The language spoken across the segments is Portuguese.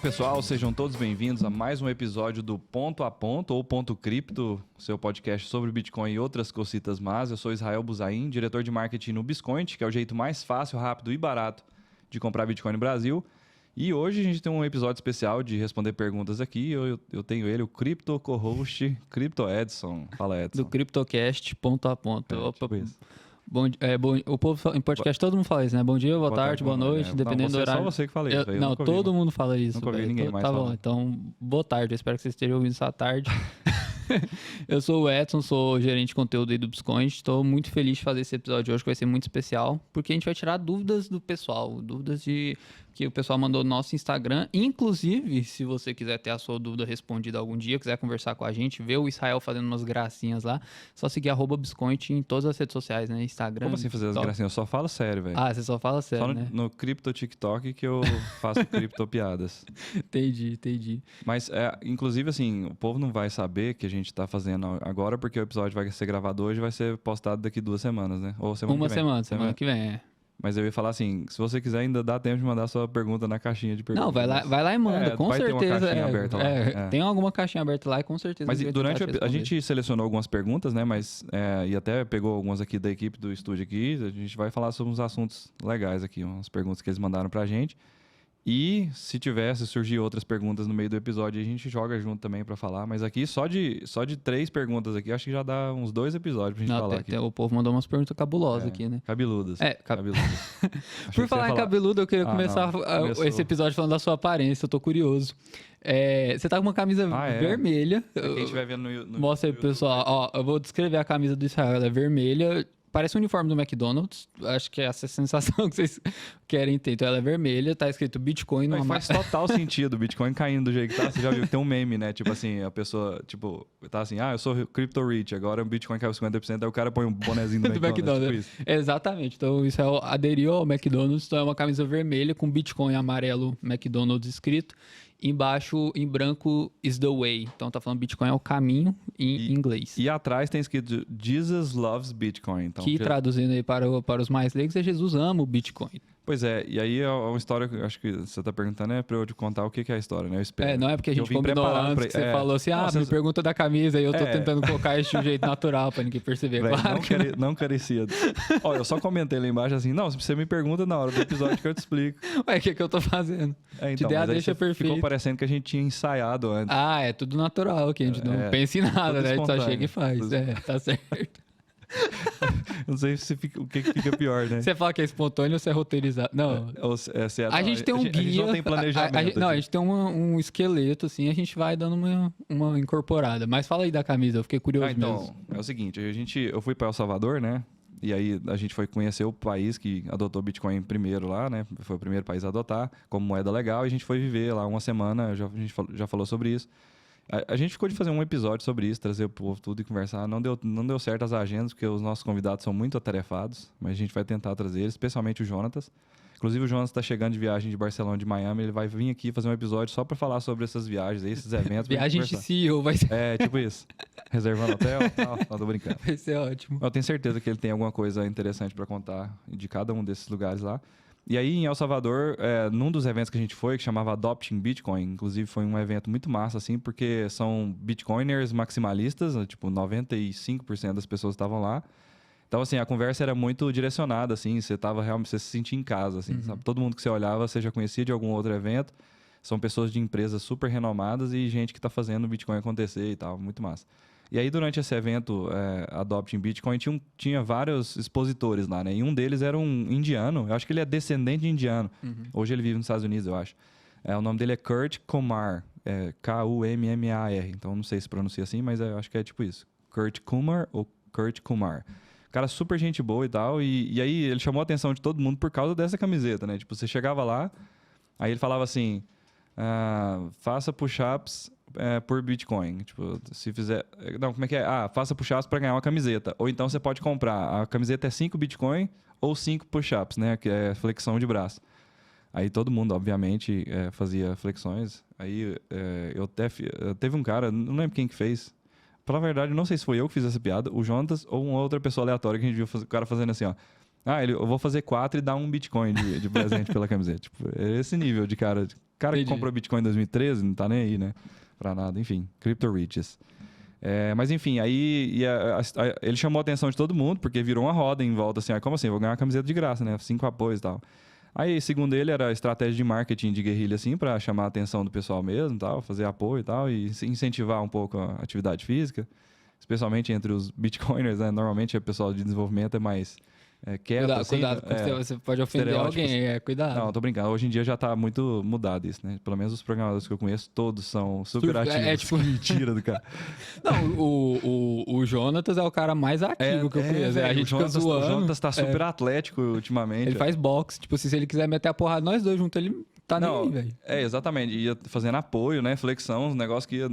Pessoal, sejam todos bem-vindos a mais um episódio do Ponto a Ponto, ou Ponto Cripto, seu podcast sobre Bitcoin e outras cositas más. Eu sou Israel Buzain, diretor de marketing no Biscoint, que é o jeito mais fácil, rápido e barato de comprar Bitcoin no Brasil. E hoje a gente tem um episódio especial de responder perguntas aqui. Eu tenho ele, o Crypto Co-host, Crypto Edson. Fala, Edson. Do CryptoCast, ponto a ponto. Opa, tipo isso. O povo em podcast todo mundo fala isso, né? Bom dia, boa tarde, boa noite, dependendo do horário. Só você que fala isso. Não, todo mundo fala isso. Nunca ouvi ninguém mais Tá falar. bom, então boa tarde. Eu espero que vocês estejam ouvindo isso à tarde. Eu sou o Edson, sou gerente de conteúdo aí do Biscoint. Estou muito feliz de fazer esse episódio hoje, que vai ser muito especial, porque a gente vai tirar dúvidas do pessoal, dúvidas que o pessoal mandou no nosso Instagram. Inclusive, se você quiser ter a sua dúvida respondida algum dia, quiser conversar com a gente, ver o Israel fazendo umas gracinhas lá, só seguir @Biscoint em todas as redes sociais, né? Instagram. Como assim fazer as gracinhas? Eu só falo sério, velho. Ah, você só fala sério, Só né? no Crypto TikTok que eu faço cripto piadas. Entendi. Mas, inclusive, assim, o povo não vai saber que a gente tá fazendo agora, porque o episódio vai ser gravado hoje e vai ser postado daqui 2 semanas, né? Ou semana que vem. Semana que vem, é. Mas eu ia falar assim, se você quiser, ainda dá tempo de mandar sua pergunta na caixinha de perguntas. Não, vai lá e manda, com vai certeza. Ter uma caixinha aberta lá. Tem alguma caixinha aberta lá e com certeza. Mas durante a gente selecionou algumas perguntas, né? Mas, e até pegou algumas aqui da equipe do estúdio aqui. A gente vai falar sobre uns assuntos legais aqui, umas perguntas que eles mandaram pra gente. E se surgir outras perguntas no meio do episódio, a gente joga junto também pra falar. Mas aqui, só de 3 perguntas aqui, acho que já dá uns 2 episódios pra gente falar aqui. O povo mandou umas perguntas cabulosas aqui, né? Cabeludas. Cabeludas. Por falar em cabeludo, eu queria começar esse episódio falando da sua aparência. Eu tô curioso. Você tá com uma camisa vermelha. Quem estiver vendo no Mostra aí, pessoal. Ó, eu vou descrever a camisa do Israel. Ela é vermelha. Parece o uniforme do McDonald's. Acho que é essa sensação que vocês querem ter. Então ela é vermelha, tá escrito Bitcoin numa Faz total sentido o Bitcoin caindo do jeito que tá. Você já viu que tem um meme, né? Tipo assim, a pessoa, tipo, tá assim, eu sou Crypto Rich, agora o Bitcoin caiu 50%, aí o cara põe um bonezinho do McDonald's. Tipo isso. Exatamente. Então isso aderiu ao McDonald's, então é uma camisa vermelha com Bitcoin amarelo McDonald's escrito. Embaixo, em branco, is the way. Então tá falando Bitcoin é o caminho em inglês. E atrás tem escrito Jesus loves Bitcoin. Então, que traduzindo aí para os mais leigos é Jesus ama o Bitcoin. Pois é, e aí é uma história que eu acho que você tá perguntando pra eu te contar o que é a história, né? Eu espero. Não é porque a gente combinou antes que você falou assim, me pergunta da camisa e eu tô tentando colocar isso de um jeito natural pra ninguém perceber. Véio, claro não carecia. Eu só comentei lá embaixo assim, se você me pergunta na hora do episódio que eu te explico. Ué, o que eu tô fazendo? Então, te dei a deixa perfeita. Ficou parecendo que a gente tinha ensaiado antes. É tudo natural, que a gente não pensa em nada, né? A gente só chega e faz. Tá certo. Não sei o que fica pior, né? Você fala que é espontâneo ou se é roteirizado? Não. A gente tem um guia. A gente não tem planejamento. A gente tem um esqueleto, assim, a gente vai dando uma incorporada. Mas fala aí da camisa, eu fiquei curioso mesmo. É o seguinte, eu fui para El Salvador, né? E aí a gente foi conhecer o país que adotou Bitcoin primeiro lá, né? Foi o primeiro país a adotar como moeda legal. E a gente foi viver lá uma semana, a gente já falou sobre isso. A gente ficou de fazer um episódio sobre isso, trazer o povo tudo e conversar. Não deu certo as agendas, porque os nossos convidados são muito atarefados, mas a gente vai tentar trazer eles, especialmente o Jonatas. Inclusive o Jonatas está chegando de viagem de Barcelona, de Miami, ele vai vir aqui fazer um episódio só para falar sobre essas viagens, esses eventos. Viagem de CEO, vai ser... tipo isso. Reservando hotel e tal, tô brincando. Vai ser ótimo. Eu tenho certeza que ele tem alguma coisa interessante para contar de cada um desses lugares lá. E aí, em El Salvador, num dos eventos que a gente foi, que chamava Adopting Bitcoin, inclusive foi um evento muito massa, assim, porque são bitcoiners maximalistas, tipo, 95% das pessoas estavam lá. Então, assim, a conversa era muito direcionada, assim, você se sentia em casa, assim, sabe? Todo mundo que você olhava, você já conhecia de algum outro evento. São pessoas de empresas super renomadas e gente que está fazendo o Bitcoin acontecer e tal, muito massa. E aí, durante esse evento, Adopting Bitcoin, tinha vários expositores lá, né? E um deles era um indiano, eu acho que ele é descendente de indiano. Hoje ele vive nos Estados Unidos, eu acho. O nome dele é Kurt Kumar, Kummar. Então, não sei se pronuncia assim, mas eu acho que é tipo isso. Kurt Kumar ou Kurt Kumar. Cara super gente boa e tal. E aí, ele chamou a atenção de todo mundo por causa dessa camiseta, né? Tipo, você chegava lá, aí ele falava assim, faça push-ups... por Bitcoin, tipo, se fizer... Não, como é que é? Faça push-ups para ganhar uma camiseta. Ou então você pode comprar. A camiseta é 5 Bitcoin ou 5 push-ups, né? Que é flexão de braço. Aí todo mundo, obviamente, fazia flexões. Aí teve um cara, não lembro quem que fez. Pela verdade, não sei se foi eu que fiz essa piada, o Jonatas ou uma outra pessoa aleatória que a gente viu o cara fazendo assim, ó. eu vou fazer 4 e dar um Bitcoin de presente pela camiseta. Tipo, é esse nível de cara. Cara que Entendi. comprou Bitcoin em 2013, não tá nem aí, né? Pra nada. Enfim, Crypto Riches. Mas enfim, aí ele chamou a atenção de todo mundo, porque virou uma roda em volta, assim, como assim? Eu vou ganhar uma camiseta de graça, né? 5 apoios e tal. Aí, segundo ele, era estratégia de marketing de guerrilha, assim, pra chamar a atenção do pessoal mesmo, tal, fazer apoio e tal, e incentivar um pouco a atividade física, especialmente entre os bitcoiners, né? Normalmente o pessoal de desenvolvimento é mais quieto, Cuidado, assim. cuidado, você pode ofender estereótipos. alguém, cuidado. Não, tô brincando. Hoje em dia já tá muito mudado isso, né? Pelo menos os programadores que eu conheço, todos são super ativos. tipo- Que mentira do cara. Não, o Jonatas é o cara mais ativo que eu conheço. velho, A gente fica o zoando. Jonatas tá super atlético ultimamente. Ele faz boxe. Tipo, se ele quiser meter a porrada, nós dois juntos, ele tá nem aí, velho. Exatamente. Ia fazendo apoio, né? Flexão, uns negócios que ia.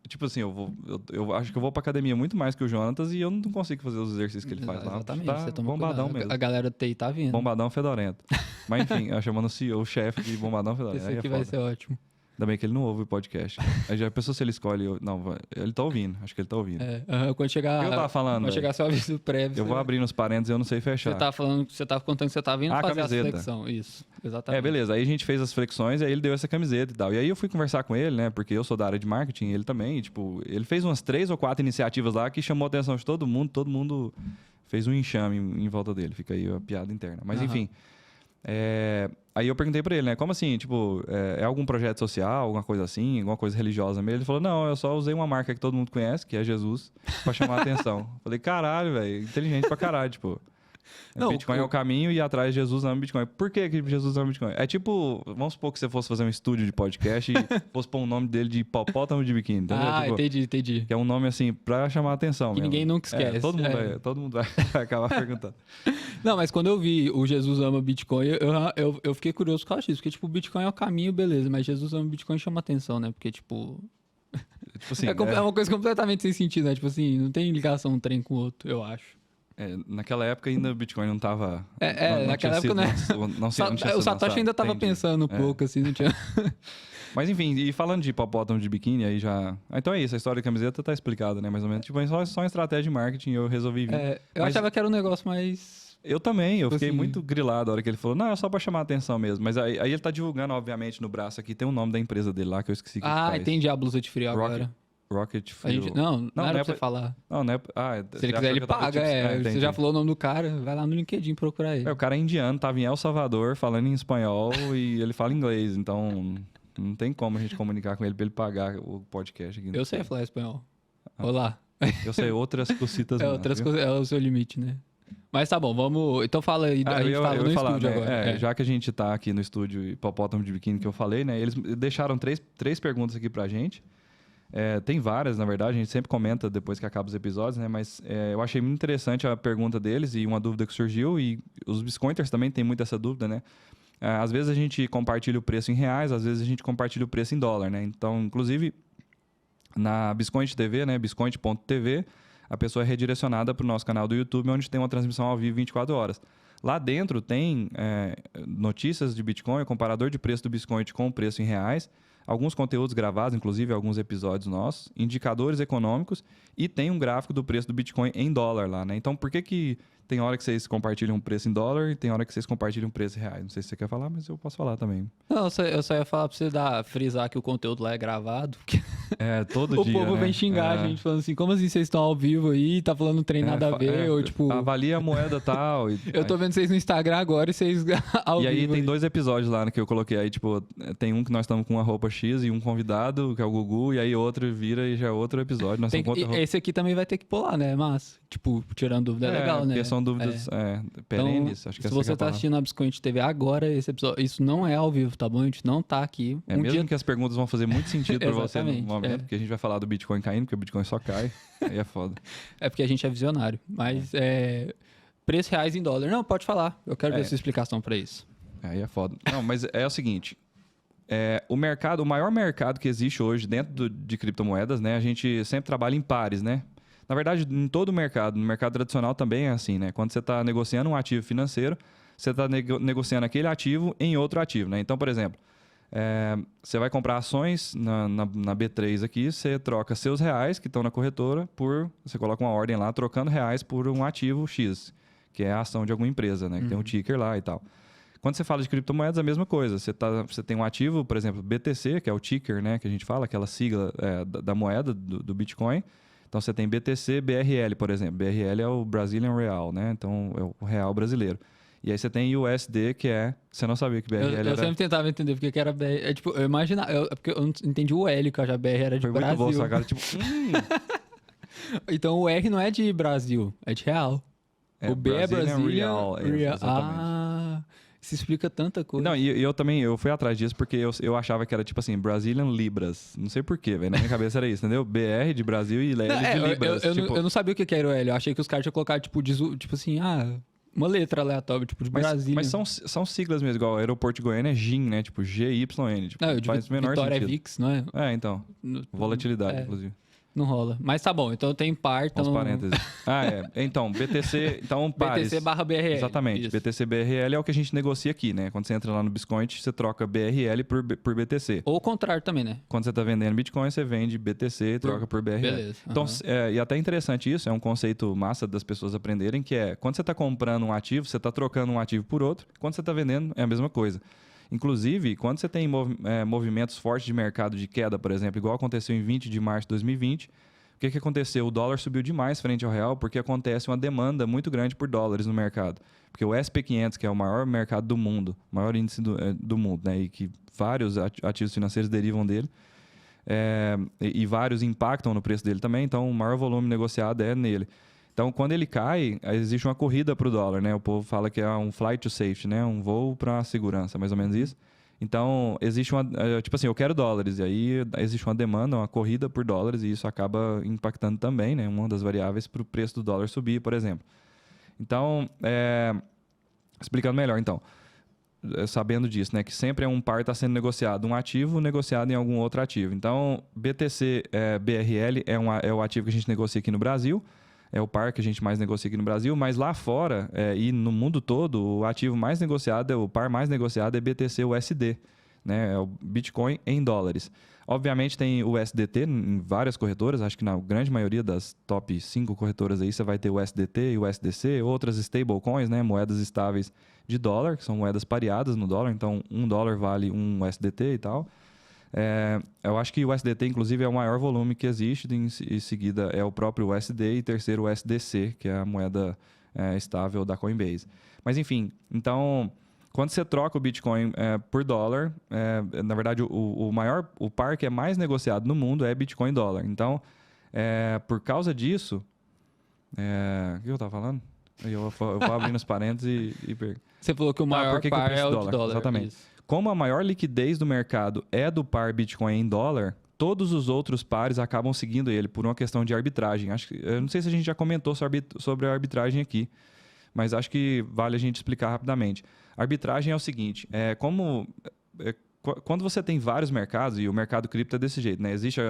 Tipo assim, eu acho que eu vou pra academia muito mais que o Jonatas e eu não consigo fazer os exercícios que ele faz lá. Exatamente, Tá você toma bombadão cuidado. mesmo. A galera TI tá vindo. Bombadão fedorento. Mas enfim, eu chamando o chefe de bombadão fedorento. Esse Aí aqui é vai foda. ser ótimo. Ainda bem que ele não ouve o podcast. Aí já pensou se ele escolhe. Não, ele tá ouvindo. Acho que ele tá ouvindo. Quando chegar. O que eu tava falando, Quando chegar seu aviso prévio. Eu vou abrir nos parênteses e eu não sei fechar. Você tava contando que você tava vindo fazer camiseta. a flexão. Isso, exatamente. Beleza. Aí a gente fez as flexões e aí ele deu essa camiseta e tal. E aí eu fui conversar com ele, né? Porque eu sou da área de marketing, ele também. E, tipo, ele fez umas 3 ou 4 iniciativas lá que chamou a atenção de todo mundo fez um enxame em volta dele. Fica aí a piada interna. Mas enfim. Aí eu perguntei pra ele, né? Como assim? Tipo, é algum projeto social, alguma coisa assim, alguma coisa religiosa mesmo? Ele falou, não, eu só usei uma marca que todo mundo conhece, que é Jesus, pra chamar a atenção. Falei, caralho, velho, inteligente pra caralho, tipo. Não, Bitcoin é o caminho e atrás de Jesus ama Bitcoin. Por que Jesus ama Bitcoin? É tipo, vamos supor que você fosse fazer um estúdio de podcast e fosse pôr o nome dele de hipopótamo de biquíni, entendeu? Tipo, entendi. que é um nome assim pra chamar a atenção Que mesmo. ninguém nunca esquece. Todo mundo vai acabar perguntando. Não, mas quando eu vi o Jesus ama Bitcoin, eu fiquei curioso por causa disso. Porque, tipo, Bitcoin é o caminho, beleza. Mas Jesus ama Bitcoin chama atenção, né? Porque, tipo... Tipo assim, é uma coisa completamente sem sentido, né? Tipo assim, não tem ligação um trem com o outro, eu acho. Naquela época ainda o Bitcoin não tava... Naquela época, né? O Satoshi ainda tava pensando um pouco, assim, não tinha... Mas enfim, e falando de hipopótamo de biquíni, aí já... Então é isso, a história da camiseta tá explicada, né? Mais ou menos. Tipo, só uma estratégia de marketing, eu resolvi vir. Eu achava que era um negócio mais... Eu também, eu Tipo fiquei assim... muito grilado a hora que ele falou, não, é só pra chamar a atenção mesmo. Mas aí ele tá divulgando, obviamente, no braço aqui, tem o nome da empresa dele lá, que eu esqueci que faz. entendi a blusa de frio agora. Rocket A Fuel. gente, não era pra você falar. Não, não é... Se ele quiser, ele paga, entendi. Você já falou o nome do cara, vai lá no LinkedIn procurar ele. O cara é indiano, tava em El Salvador, falando em espanhol e ele fala inglês, então não tem como a gente comunicar com ele pra ele pagar o podcast aqui. Eu sei falar espanhol. Olá. Eu sei outras cositas. Outras coisas, é o seu limite, né? Mas tá bom, vamos. Então fala aí, a gente fala no estúdio, né? Agora. Já que a gente tá aqui no estúdio Hipopótamo de Biquíni que eu falei, né? Eles deixaram três perguntas aqui pra gente. Tem várias, na verdade, a gente sempre comenta depois que acaba os episódios, né? Mas eu achei muito interessante a pergunta deles e uma dúvida que surgiu, e os Biscointers também têm muito essa dúvida, né? Às vezes a gente compartilha o preço em reais, às vezes a gente compartilha o preço em dólar, né? Então, inclusive, na Biscoint TV, né? Biscoint.tv, a pessoa é redirecionada para o nosso canal do YouTube, onde tem uma transmissão ao vivo 24 horas. Lá dentro tem notícias de Bitcoin, o comparador de preço do Biscoint com o preço em reais, alguns conteúdos gravados, inclusive alguns episódios nossos, indicadores econômicos e tem um gráfico do preço do Bitcoin em dólar lá, né? Então, por que tem hora que vocês compartilham um preço em dólar e tem hora que vocês compartilham um preço em reais? Não sei se você quer falar, mas eu posso falar também. Não, eu só ia falar pra você frisar que o conteúdo lá é gravado. Todo o dia, povo né? vem xingar a gente, falando assim, como assim vocês estão ao vivo aí, tá falando um trem nada a ver, ou tipo... Avalia a moeda tal. Eu tô vendo vocês no Instagram agora e vocês ao vivo. E aí tem 2 episódios lá que eu coloquei aí, tipo, tem um que nós estamos com uma roupa X e um convidado, que é o Gugu, e aí outro vira e já é outro episódio. Nós esse aqui também vai ter que pular, né? Mas, tipo, tirando dúvida é legal, né? Porque são dúvidas perenes. Então, acho que se você tá assistindo a Biscoint TV agora, esse episódio, isso não é ao vivo, tá bom? A gente não tá aqui. Mesmo que as perguntas vão fazer muito sentido pra você no Exatamente, momento, porque a gente vai falar do Bitcoin caindo, porque o Bitcoin só cai. Aí é foda. É porque a gente é visionário. Mas preço reais em dólar. Não, pode falar. Eu quero ver a sua explicação pra isso. Aí é foda. Não, mas é o seguinte. O maior mercado que existe hoje dentro de criptomoedas, né? A gente sempre trabalha em pares, né? Na verdade, em todo o mercado, no mercado tradicional também é assim, né? Quando você está negociando um ativo financeiro, você está negociando aquele ativo em outro ativo, né? Então, por exemplo, você vai comprar ações na B3 aqui, você troca seus reais que estão na corretora você coloca uma ordem lá trocando reais por um ativo X, que é a ação de alguma empresa, né? Que tem um ticker lá e tal. Quando você fala de criptomoedas, é a mesma coisa. Você tem um ativo, por exemplo, BTC, que é o ticker, né? Que a gente fala, aquela sigla da moeda do Bitcoin. Então, você tem BTC, BRL, por exemplo. BRL é o Brazilian Real, né? Então, é o real brasileiro. E aí você tem USD, que é... Você não sabia que BRL era... Eu sempre tentava entender porque que era BR. É tipo, eu imaginava... Porque eu não entendi o L, que eu já BR era de Foi Brasil. muito bom, sacada. Tipo... Então o R não é de Brasil, é de real. O B é Brazilian Brazilian Real. Exatamente. Ah, isso explica tanta coisa. Não, e eu também, eu fui atrás disso porque eu achava que era tipo assim, Brazilian Libras. Não sei porquê, velho. Na minha cabeça era isso, entendeu? BR de Brasil e L de Libras. Eu não sabia o que era o L. Eu achei que os caras tinham colocado, tipo assim, uma letra aleatória, tipo, de Brasília. Mas são siglas mesmo, igual o aeroporto de Goiânia é GIN, né? Tipo, GYN. Tipo, Não, faz o menor Vitória sentido. é VIX, não é? Então. Volatilidade, inclusive. Não rola. Mas tá bom, então tem par. Com os parênteses. Então, BTC... Então, pares. BTC barra BRL. Exatamente. Isso. BTC BRL é o que a gente negocia aqui, né? Quando você entra lá no Bitcoin, você troca BRL por BTC. Ou o contrário também, né? Quando você está vendendo Bitcoin, você vende BTC e troca por BRL. Beleza. Então, e até interessante isso, é um conceito massa das pessoas aprenderem, que é, quando você está comprando um ativo, você está trocando um ativo por outro. Quando você está vendendo, é a mesma coisa. Inclusive, quando você tem movimentos fortes de mercado de queda, por exemplo, igual aconteceu em 20 de março de 2020, o que aconteceu? O dólar subiu demais frente ao real porque acontece uma demanda muito grande por dólares no mercado. Porque o SP500, que é o maior mercado do mundo, o maior índice do mundo, né? E que vários ativos financeiros derivam dele, e vários impactam no preço dele também, então o maior volume negociado é nele. Então, quando ele cai, existe uma corrida para o dólar, né? O povo fala que é um flight to safety, né? Um voo para a segurança, mais ou menos isso. Então, existe tipo assim, eu quero dólares, e aí existe uma demanda, uma corrida por dólares, e isso acaba impactando também, né? Uma das variáveis para o preço do dólar subir, por exemplo. Então, explicando melhor, então, sabendo disso, né? Que sempre é um par está sendo negociado, um ativo negociado em algum outro ativo. Então, BTC BRL é o ativo que a gente negocia aqui no Brasil, é o par que a gente mais negocia aqui no Brasil, mas lá fora e no mundo todo, o ativo mais negociado, o par mais negociado é BTC USD, né? É o Bitcoin em dólares. Obviamente tem o USDT em várias corretoras, acho que na grande maioria das top 5 corretoras aí você vai ter o USDT e o USDC, outras stablecoins, né? Moedas estáveis de dólar, que são moedas pareadas no dólar, então $1 vale um USDT e tal. Eu acho que o USDT, inclusive, é o maior volume que existe. Em seguida é o próprio USD e terceiro o USDC, que é a moeda estável da Coinbase. Mas, enfim, então, quando você troca o Bitcoin por dólar, na verdade, o par que é mais negociado no mundo é Bitcoin dólar. Então, por causa disso... o que eu estava falando? Eu vou abrindo os parênteses e pergunto. Você falou que o maior par é o de dólar. Exatamente. Isso. Como a maior liquidez do mercado é do par Bitcoin em dólar, todos os outros pares acabam seguindo ele por uma questão de arbitragem. Eu não sei se a gente já comentou sobre a arbitragem aqui, mas acho que vale a gente explicar rapidamente. A arbitragem é o seguinte, quando você tem vários mercados, e o mercado cripto é desse jeito, né? Existe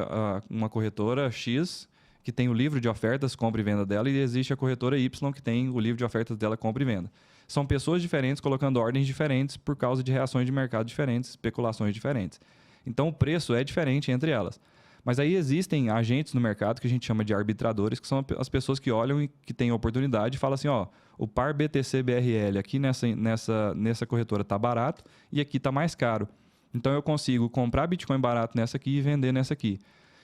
uma corretora X que tem o livro de ofertas, compra e venda dela, e existe a corretora Y que tem o livro de ofertas dela, compra e venda. São pessoas diferentes colocando ordens diferentes por causa de reações de mercado diferentes, especulações diferentes. Então, o preço é diferente entre elas. Mas aí existem agentes no mercado que a gente chama de arbitradores, que são as pessoas que olham e que têm oportunidade e falam assim, o par BTC-BRL aqui nessa corretora está barato e aqui está mais caro. Então, eu consigo comprar Bitcoin barato nessa aqui e vender nessa aqui.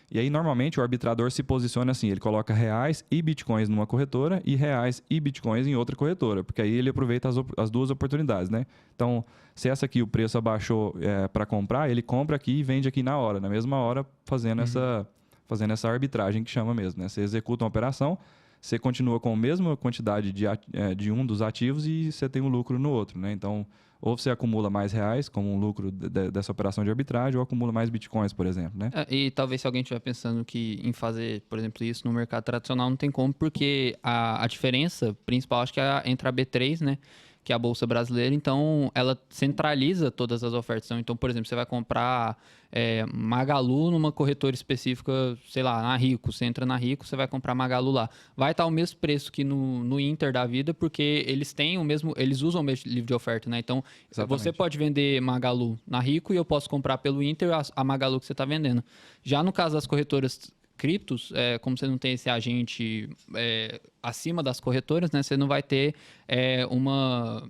E aí, normalmente, o arbitrador se posiciona assim, ele coloca reais e bitcoins numa corretora e reais e bitcoins em outra corretora, porque aí ele aproveita as duas oportunidades, né? Então, se essa aqui o preço abaixou para comprar, ele compra aqui e vende aqui na hora, na mesma hora, fazendo essa arbitragem que chama mesmo, né? Você executa uma operação, você continua com a mesma quantidade de um dos ativos e você tem um lucro no outro, né? Então, ou você acumula mais reais como um lucro dessa operação de arbitragem, ou acumula mais bitcoins, por exemplo, né? E talvez se alguém estiver pensando em fazer, por exemplo, isso no mercado tradicional, não tem como, porque a diferença principal, acho que é entre a B3, né? Que é a Bolsa Brasileira, então ela centraliza todas as ofertas. Então, por exemplo, você vai comprar Magalu numa corretora específica, sei lá, na Rico. Você entra na Rico, você vai comprar Magalu lá. Vai estar o mesmo preço que no Inter da vida, porque eles têm eles usam o mesmo livro de oferta, né? Então, Exatamente. Você pode vender Magalu na Rico e eu posso comprar pelo Inter a Magalu que você está vendendo. Já no caso das corretoras criptos, como você não tem esse agente acima das corretoras, né? Você não vai ter uma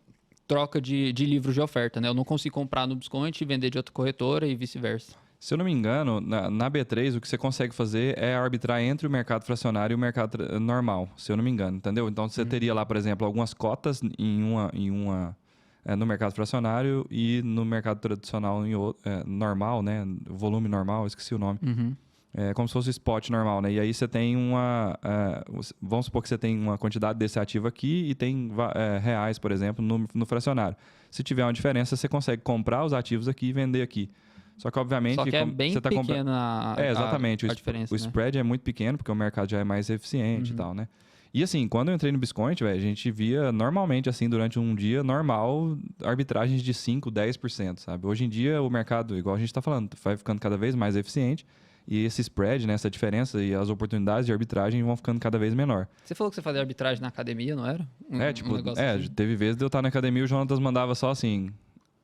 troca de livros de oferta, né? Eu não consigo comprar no Biscoint e vender de outra corretora e vice-versa. Se eu não me engano, na B3 o que você consegue fazer é arbitrar entre o mercado fracionário e o mercado normal, se eu não me engano, entendeu? Então você teria lá, por exemplo, algumas cotas no mercado fracionário e no mercado tradicional normal, né? Volume normal, esqueci o nome. É como se fosse spot normal, né? E aí você tem vamos supor que você tem uma quantidade desse ativo aqui e tem reais, por exemplo, no fracionário. Se tiver uma diferença, você consegue comprar os ativos aqui e vender aqui. Só que, obviamente... Só que é bem você tá pequena exatamente. a diferença, o spread é muito pequeno, porque o mercado já é mais eficiente e tal, né? E assim, quando eu entrei no Biscoint, a gente via normalmente, assim, durante um dia normal, arbitragens de 5%, 10%, sabe? Hoje em dia, o mercado, igual a gente está falando, vai ficando cada vez mais eficiente. E esse spread, né, essa diferença e as oportunidades de arbitragem vão ficando cada vez menor. Você falou que você fazia arbitragem na academia, não era? Assim. Teve vezes de eu estar na academia e o Jonatas mandava só assim,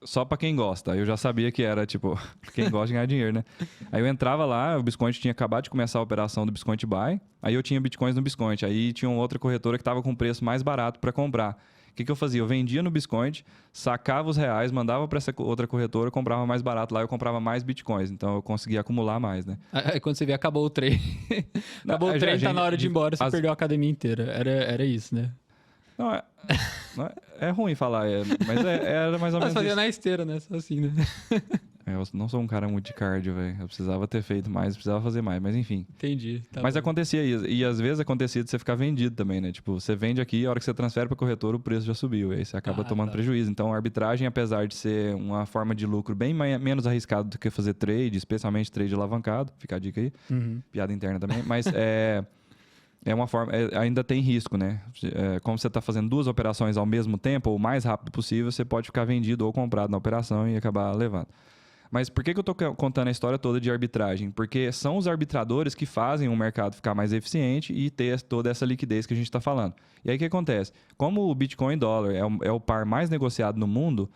só pra quem gosta. Aí eu já sabia que era, tipo, quem gosta de ganhar dinheiro, né? Aí eu entrava lá, o Biscoint tinha acabado de começar a operação do Biscoint Buy, aí eu tinha bitcoins no Biscoint, aí tinha outra corretora que tava com preço mais barato para comprar. O que eu fazia? Eu vendia no Biscoint, sacava os reais, mandava para essa outra corretora, comprava mais barato lá, eu comprava mais bitcoins. Então eu conseguia acumular mais, né? Aí quando você vê, acabou o trem. Acabou o trem, tá na hora de ir embora, você perdeu a academia inteira. Era isso, né? Não, é ruim falar, mas era mais ou menos Mas fazia isso. na esteira, né? Só assim, né? Eu não sou um cara muito de cardio, velho. Eu precisava ter feito mais, precisava fazer mais, mas enfim. Entendi. Mas acontecia, e às vezes acontecia de você ficar vendido também, né? Tipo, você vende aqui, a hora que você transfere para corretora, o preço já subiu, e aí você acaba tomando prejuízo. Então, a arbitragem, apesar de ser uma forma de lucro bem menos arriscado do que fazer trade, especialmente trade alavancado, fica a dica aí, piada interna também, mas é uma forma, ainda tem risco, né? Como você está fazendo duas operações ao mesmo tempo, ou o mais rápido possível, você pode ficar vendido ou comprado na operação e acabar levando. Mas por que eu estou contando a história toda de arbitragem? Porque são os arbitradores que fazem o mercado ficar mais eficiente e ter toda essa liquidez que a gente está falando. E aí o que acontece? Como o Bitcoin dólar é o par mais negociado no mundo,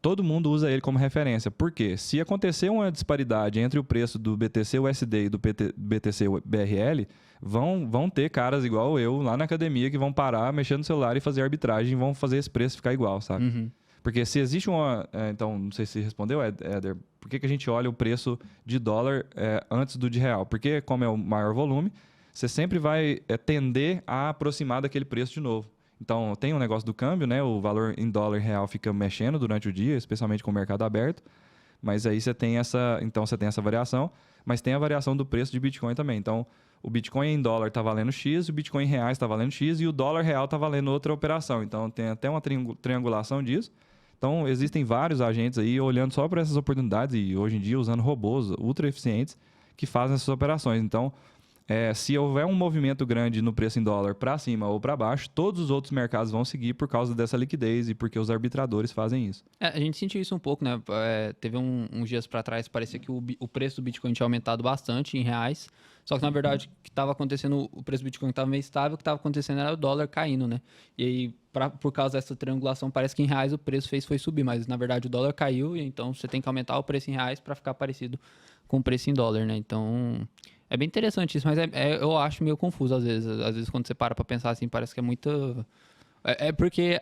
todo mundo usa ele como referência. Por quê? Se acontecer uma disparidade entre o preço do BTC USD e do BTC BRL, vão ter caras igual eu lá na academia que vão parar, mexer no celular e fazer arbitragem e vão fazer esse preço ficar igual, sabe? Porque se existe uma... Então, não sei se respondeu, Éder. Por que a gente olha o preço de dólar antes do de real? Porque, como é o maior volume, você sempre vai tender a aproximar daquele preço de novo. Então, tem um negócio do câmbio, né? O valor em dólar real fica mexendo durante o dia, especialmente com o mercado aberto. Mas aí você tem essa variação. Mas tem a variação do preço de Bitcoin também. Então, o Bitcoin em dólar está valendo X, o Bitcoin em reais está valendo X e o dólar real está valendo outra operação. Então, tem até uma triangulação disso. Então, existem vários agentes aí olhando só para essas oportunidades e, hoje em dia, usando robôs ultra eficientes que fazem essas operações. Então, se houver um movimento grande no preço em dólar para cima ou para baixo, todos os outros mercados vão seguir por causa dessa liquidez e porque os arbitradores fazem isso. A gente sentiu isso um pouco, né? Teve uns dias para trás, parecia que o preço do Bitcoin tinha aumentado bastante em reais. Só que, na verdade, o que estava acontecendo, o preço do Bitcoin estava meio estável, o que estava acontecendo era o dólar caindo, né? E aí, por causa dessa triangulação, parece que em reais o preço foi subir, mas, na verdade, o dólar caiu, e então você tem que aumentar o preço em reais para ficar parecido com o preço em dólar, né? Então, é bem interessante isso, mas eu acho meio confuso às vezes. Às vezes, quando você para pensar assim, parece que é muito... porque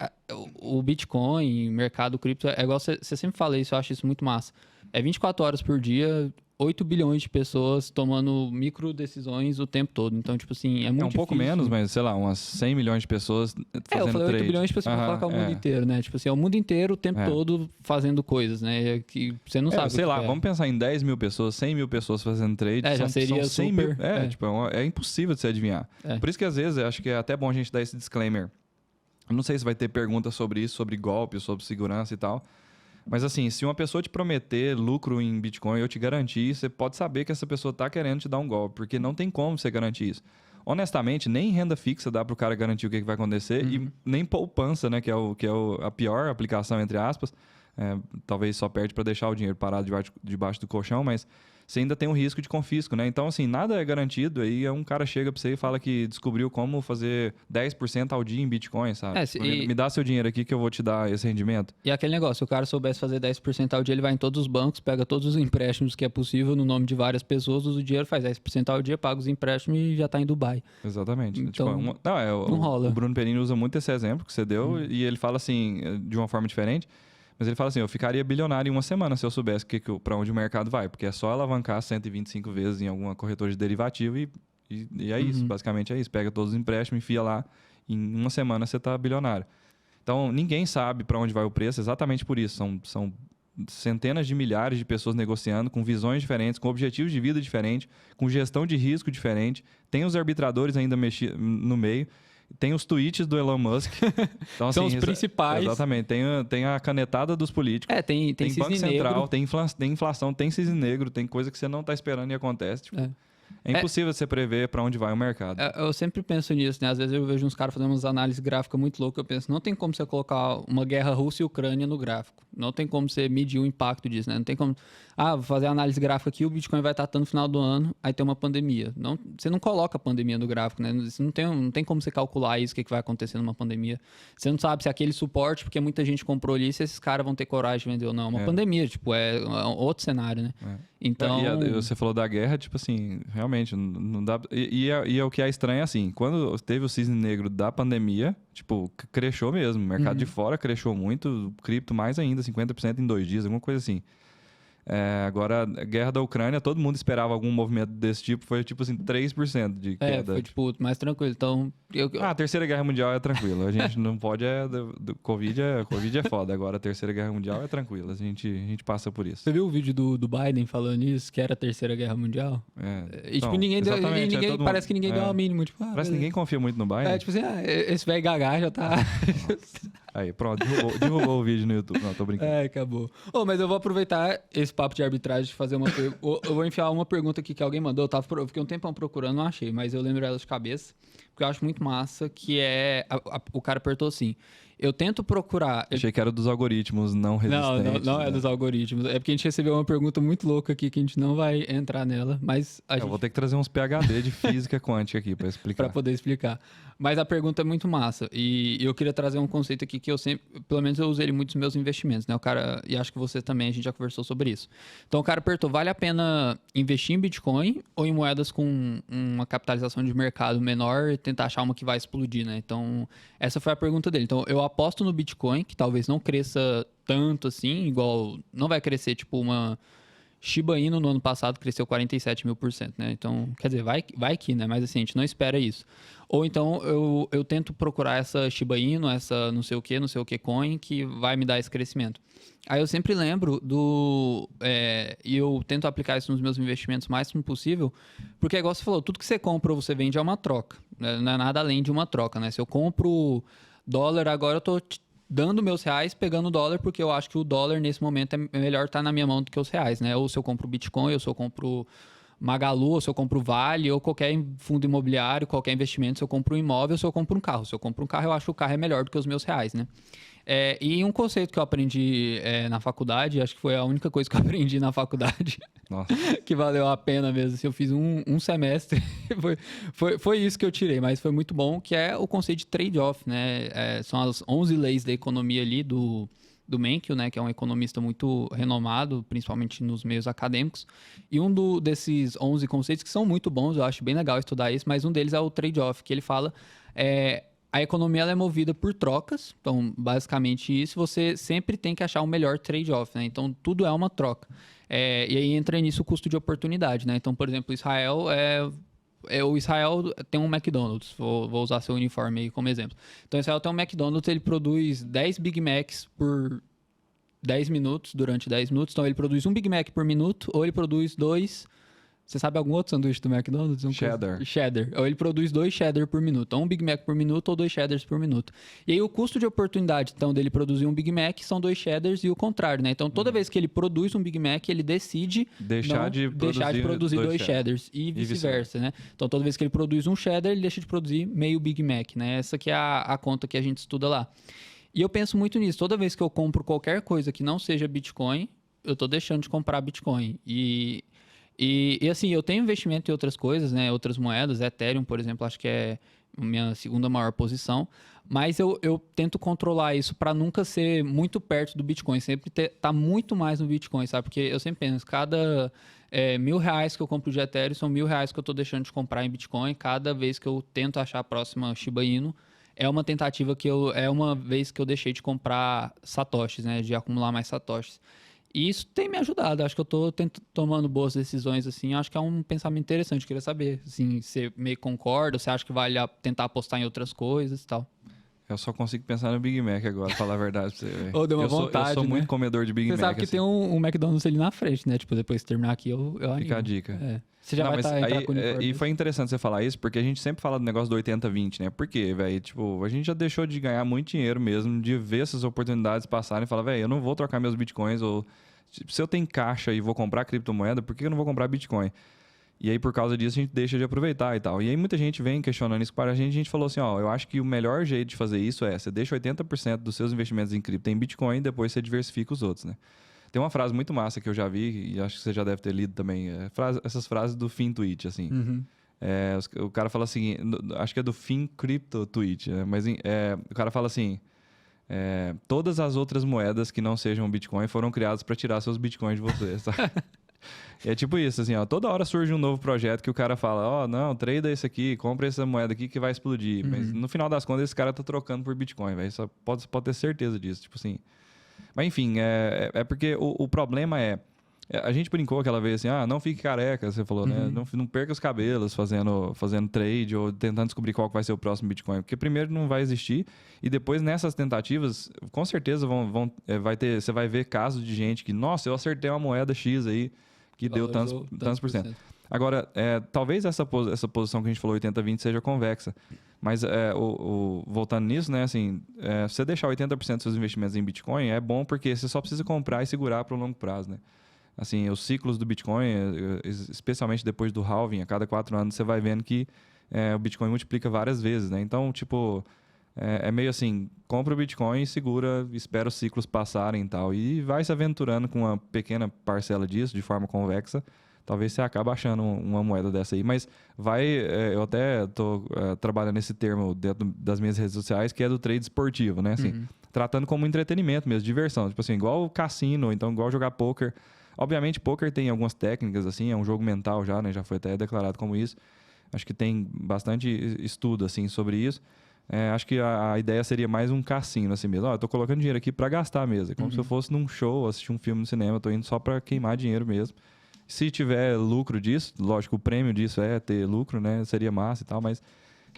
o Bitcoin, mercado cripto, é igual você sempre fala isso, eu acho isso muito massa. 24 horas por dia, 8 bilhões de pessoas tomando micro decisões o tempo todo. Então, tipo assim, é muito difícil. Pouco menos, mas sei lá, umas 100 milhões de pessoas fazendo trade. Eu falei 8 bilhões de pessoas pra falar que é o mundo inteiro, né? Tipo assim, é o mundo inteiro o tempo todo fazendo coisas, né? Que você não sabe. Sei lá, vamos pensar em 10 mil pessoas, 100 mil pessoas fazendo trade. Já seria são 100 super... mil. É impossível de se adivinhar. Por isso que às vezes eu acho que é até bom a gente dar esse disclaimer. Eu não sei se vai ter perguntas sobre isso, sobre golpe, sobre segurança e tal. Mas assim, se uma pessoa te prometer lucro em Bitcoin, eu te garantir, você pode saber que essa pessoa está querendo te dar um golpe, porque não tem como você garantir isso. Honestamente, nem renda fixa dá para o cara garantir o que vai acontecer, e nem poupança, né, que é a pior aplicação, entre aspas. Talvez só perde para deixar o dinheiro parado debaixo do colchão, mas você ainda tem um risco de confisco, né? Então, assim, nada é garantido. Aí um cara chega pra você e fala que descobriu como fazer 10% ao dia em Bitcoin, sabe? Me dá seu dinheiro aqui que eu vou te dar esse rendimento. E aquele negócio, se o cara soubesse fazer 10% ao dia, ele vai em todos os bancos, pega todos os empréstimos que é possível no nome de várias pessoas, usa o dinheiro, faz 10% ao dia, paga os empréstimos e já tá em Dubai. Exatamente. Então, não rola. O Bruno Perini usa muito esse exemplo que você deu e ele fala assim, de uma forma diferente, mas ele fala assim, eu ficaria bilionário em uma semana se eu soubesse para onde o mercado vai, porque é só alavancar 125 vezes em alguma corretora de derivativo e é isso, basicamente é isso. Pega todos os empréstimos, enfia lá, em uma semana você tá bilionário. Então, ninguém sabe para onde vai o preço exatamente por isso. São centenas de milhares de pessoas negociando com visões diferentes, com objetivos de vida diferentes, com gestão de risco diferente. Tem os arbitradores ainda no meio. Tem os tweets do Elon Musk. Então, são assim, os principais. Exatamente. Tem a canetada dos políticos. Tem Banco Central, tem inflação, tem cisne negro, tem coisa que você não está esperando e acontece. Tipo, é impossível você prever para onde vai o mercado. Eu sempre penso nisso, né? Às vezes eu vejo uns caras fazendo umas análises gráficas muito loucas. Eu penso, não tem como você colocar uma guerra Rússia e Ucrânia no gráfico. Não tem como você medir o impacto disso, né? Não tem como... vou fazer análise gráfica aqui, o Bitcoin vai estar no final do ano, aí tem uma pandemia. Você não coloca a pandemia no gráfico, né? Você não tem como você calcular isso, o que vai acontecer numa pandemia. Você não sabe se aquele suporte, porque muita gente comprou ali, se esses caras vão ter coragem de vender ou não. É uma pandemia, tipo, é outro cenário, né? Então... E você falou da guerra, tipo assim, realmente, não dá... E o que é estranho é assim, quando teve o cisne negro da pandemia, tipo, cresceu mesmo. O mercado de fora cresceu muito, o cripto mais ainda, 50% em 2 dias, alguma coisa assim. Agora, a guerra da Ucrânia, todo mundo esperava algum movimento desse tipo, foi tipo assim, 3% de queda. Foi tipo, mais tranquilo. Então, a Terceira Guerra Mundial é tranquilo. A gente não pode, Covid é foda. Agora, a Terceira Guerra Mundial é tranquilo. A gente passa por isso. Você viu o vídeo do Biden falando isso, que era a Terceira Guerra Mundial? E tipo, parece que ninguém deu uma mínima. Tipo, parece que ninguém confia muito no Biden. Tipo assim, esse velho gagá já tá... Aí, pronto, derrubou o vídeo no YouTube. Não, tô brincando. Acabou. Mas eu vou aproveitar esse papo de arbitragem e fazer uma pergunta. Eu vou enfiar uma pergunta aqui que alguém mandou. Eu fiquei um tempão procurando, não achei, mas eu lembro ela de cabeça, porque eu acho muito massa, que é... O cara apertou assim... Eu tento procurar... Achei que era dos algoritmos não resistentes. Não é dos algoritmos. É porque a gente recebeu uma pergunta muito louca aqui que a gente não vai entrar nela, mas... Eu vou ter que trazer uns PhD de física quântica aqui para explicar. Para poder explicar. Mas a pergunta é muito massa. E eu queria trazer um conceito aqui que eu sempre... Pelo menos eu usei ele muito nos meus investimentos, né? O cara... E acho que você também, a gente já conversou sobre isso. Então o cara apertou, vale a pena investir em Bitcoin ou em moedas com uma capitalização de mercado menor e tentar achar uma que vai explodir, né? Então, essa foi a pergunta dele. Então, eu aposto no Bitcoin, que talvez não cresça tanto assim, igual... Não vai crescer, tipo, uma... Shiba Inu no ano passado cresceu 47.000%, né? Então, quer dizer, vai que, né? Mas assim, a gente não espera isso. Ou então, eu tento procurar essa Shiba Inu, essa não sei o que coin, que vai me dar esse crescimento. Aí eu sempre lembro e eu tento aplicar isso nos meus investimentos o máximo possível, porque igual você falou, tudo que você compra ou você vende é uma troca. Né? Não é nada além de uma troca, né? Se eu compro dólar agora, eu tô dando meus reais, pegando dólar, porque eu acho que o dólar nesse momento é melhor estar na minha mão do que os reais, né? Ou se eu compro Bitcoin, ou se eu compro Magalu, ou se eu compro Vale, ou qualquer fundo imobiliário, qualquer investimento, se eu compro um imóvel, ou se eu compro um carro. Se eu compro um carro, eu acho que o carro é melhor do que os meus reais, né? E um conceito que eu aprendi na faculdade, acho que foi a única coisa que eu aprendi na faculdade, que valeu a pena mesmo. Assim, eu fiz um semestre, foi isso que eu tirei, mas foi muito bom, que é o conceito de trade-off, né? São as 11 leis da economia ali do Menkyo, né, que é um economista muito renomado, principalmente nos meios acadêmicos. E desses 11 conceitos, que são muito bons, eu acho bem legal estudar isso, mas um deles é o trade-off, que ele fala... A economia ela é movida por trocas, então basicamente isso, você sempre tem que achar o melhor trade-off, né? Então tudo é uma troca. E aí entra nisso o custo de oportunidade, né? Então, por exemplo, o Israel tem um McDonald's, vou usar seu uniforme aí como exemplo. Então, Israel tem um McDonald's, ele produz 10 Big Macs por 10 minutos, durante 10 minutos. Então, ele produz um Big Mac por minuto, ou ele produz 2... Você sabe algum outro sanduíche do McDonald's? Cheddar. Cheddar. Ou ele produz 2 cheddar por minuto. Ou um Big Mac por minuto ou 2 cheddars por minuto. E aí o custo de oportunidade, então, dele produzir um Big Mac são 2 cheddars e o contrário, né? Então, toda vez que ele produz um Big Mac, ele decide deixar de produzir 2 cheddars. E vice-versa, né? Então, toda vez que ele produz um cheddar, ele deixa de produzir meio Big Mac, né? Essa que é a conta que a gente estuda lá. E eu penso muito nisso. Toda vez que eu compro qualquer coisa que não seja Bitcoin, eu estou deixando de comprar Bitcoin. E E assim, eu tenho investimento em outras coisas, né? Outras moedas, Ethereum, por exemplo, acho que é a minha segunda maior posição. Mas eu tento controlar isso para nunca ser muito perto do Bitcoin. Sempre tá muito mais no Bitcoin, sabe? Porque eu sempre penso, cada R$ 1.000 que eu compro de Ethereum são R$ 1.000 que eu tô deixando de comprar em Bitcoin. Cada vez que eu tento achar a próxima Shiba Inu, é uma tentativa é uma vez que eu deixei de comprar satoshis, né? De acumular mais satoshis. E isso tem me ajudado. Acho que eu tô tomando boas decisões, assim. Acho que é um pensamento interessante. Queria saber, assim, você meio concorda? Você acha que vale tentar apostar em outras coisas e tal? Eu só consigo pensar no Big Mac agora, falar a verdade pra você, velho. Deu uma vontade, eu sou né? muito comedor de Big Você Mac. sabe que assim. tem um McDonald's ali na frente, né? Tipo, depois de terminar aqui, eu animo. Fica a dica. Você já vai entrar com o uniforme. E foi interessante você falar isso, porque a gente sempre fala do negócio do 80-20, né? Por quê, velho? Tipo, a gente já deixou de ganhar muito dinheiro mesmo, de ver essas oportunidades passarem e falar, velho, eu não vou trocar meus bitcoins, ou se eu tenho caixa e vou comprar criptomoeda, por que eu não vou comprar bitcoin? E aí, por causa disso, a gente deixa de aproveitar e tal. E aí, muita gente vem questionando isso para a gente falou assim, ó, eu acho que o melhor jeito de fazer isso é, você deixa 80% dos seus investimentos em cripto em Bitcoin e depois você diversifica os outros, né? Tem uma frase muito massa que eu já vi, e acho que você já deve ter lido também, essas frases do Fin Tweet, assim. Uhum. O cara fala assim, acho que é do Fin Crypto Tweet, né? Mas o cara fala assim, todas as outras moedas que não sejam Bitcoin foram criadas para tirar seus Bitcoins de você, sabe? É tipo isso, assim, ó, toda hora surge um novo projeto que o cara fala, ó, não, trada esse aqui, compra essa moeda aqui que vai explodir. Uhum. Mas no final das contas, esse cara tá trocando por Bitcoin, velho. Só pode ter certeza disso, tipo assim. Mas enfim, porque o problema a gente brincou aquela vez assim, não fique careca, você falou, né? Não perca os cabelos fazendo trade ou tentando descobrir qual vai ser o próximo Bitcoin. Porque primeiro não vai existir e depois nessas tentativas, com certeza você vai ver casos de gente que, nossa, eu acertei uma moeda X aí que deu tantos por cento. Agora, talvez essa posição que a gente falou, 80-20, seja convexa. Mas, voltando nisso, né, assim, você deixar 80% dos seus investimentos em Bitcoin é bom porque você só precisa comprar e segurar para o longo prazo, né? Assim, os ciclos do Bitcoin, especialmente depois do halving, a cada 4 anos, você vai vendo que o Bitcoin multiplica várias vezes, né? Então, tipo, é meio assim, compra o Bitcoin, segura, espera os ciclos passarem e tal. E vai se aventurando com uma pequena parcela disso, de forma convexa. Talvez você acabe achando uma moeda dessa aí. Mas eu até estou trabalhando nesse termo dentro das minhas redes sociais, que é do trade esportivo, né? Assim, tratando como entretenimento mesmo, diversão. Tipo assim, igual cassino, então igual jogar poker. Obviamente, poker tem algumas técnicas, assim, é um jogo mental já, né? Já foi até declarado como isso. Acho que tem bastante estudo, assim, sobre isso. Acho que a ideia seria mais um cassino, assim mesmo. Eu tô colocando dinheiro aqui para gastar mesmo. É como se eu fosse num show, assistir um filme no cinema. Eu tô indo só para queimar dinheiro mesmo. Se tiver lucro disso, lógico, o prêmio disso é ter lucro, né? Seria massa e tal, mas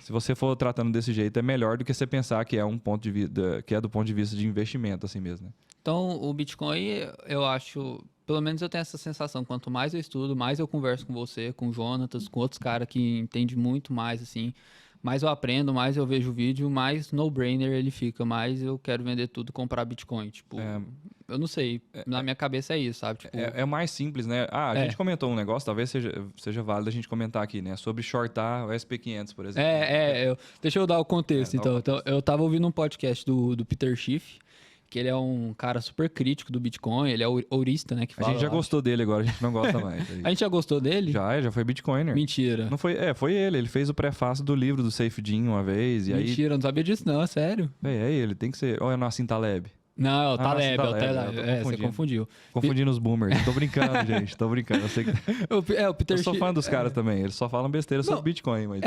se você for tratando desse jeito, é melhor do que você pensar que é um ponto de vista, que é do ponto de vista de investimento, assim mesmo, né? Então, o Bitcoin, eu acho, pelo menos eu tenho essa sensação, quanto mais eu estudo, mais eu converso com você, com o Jonatas, com outros caras que entendem muito mais, assim, mais eu aprendo, mais eu vejo o vídeo, mais no-brainer ele fica, mais eu quero vender tudo, comprar Bitcoin, tipo, eu não sei, na minha cabeça é isso, sabe? Tipo, é mais simples, né? A gente comentou um negócio, talvez seja válido a gente comentar aqui, né? Sobre shortar o SP500, por exemplo. Deixa eu dar o contexto, então. Eu tava ouvindo um podcast do Peter Schiff, que ele é um cara super crítico do Bitcoin, ele é ourista, né, que fala. A gente já gostou dele agora, a gente não gosta mais. A gente já gostou dele? Já foi Bitcoiner. Mentira. Não foi, foi ele fez o prefácio do livro do Safedin uma vez. E Mentira, eu não sabia disso não, é sério. É ele, tem que ser. Ou é o Nassim Taleb? Não, é o Taleb, você confundiu. Confundindo os boomers. Tô brincando, gente, tô brincando. Eu sei que... o Peter eu sou fã dos caras também, eles só falam besteira sobre Bitcoin, mas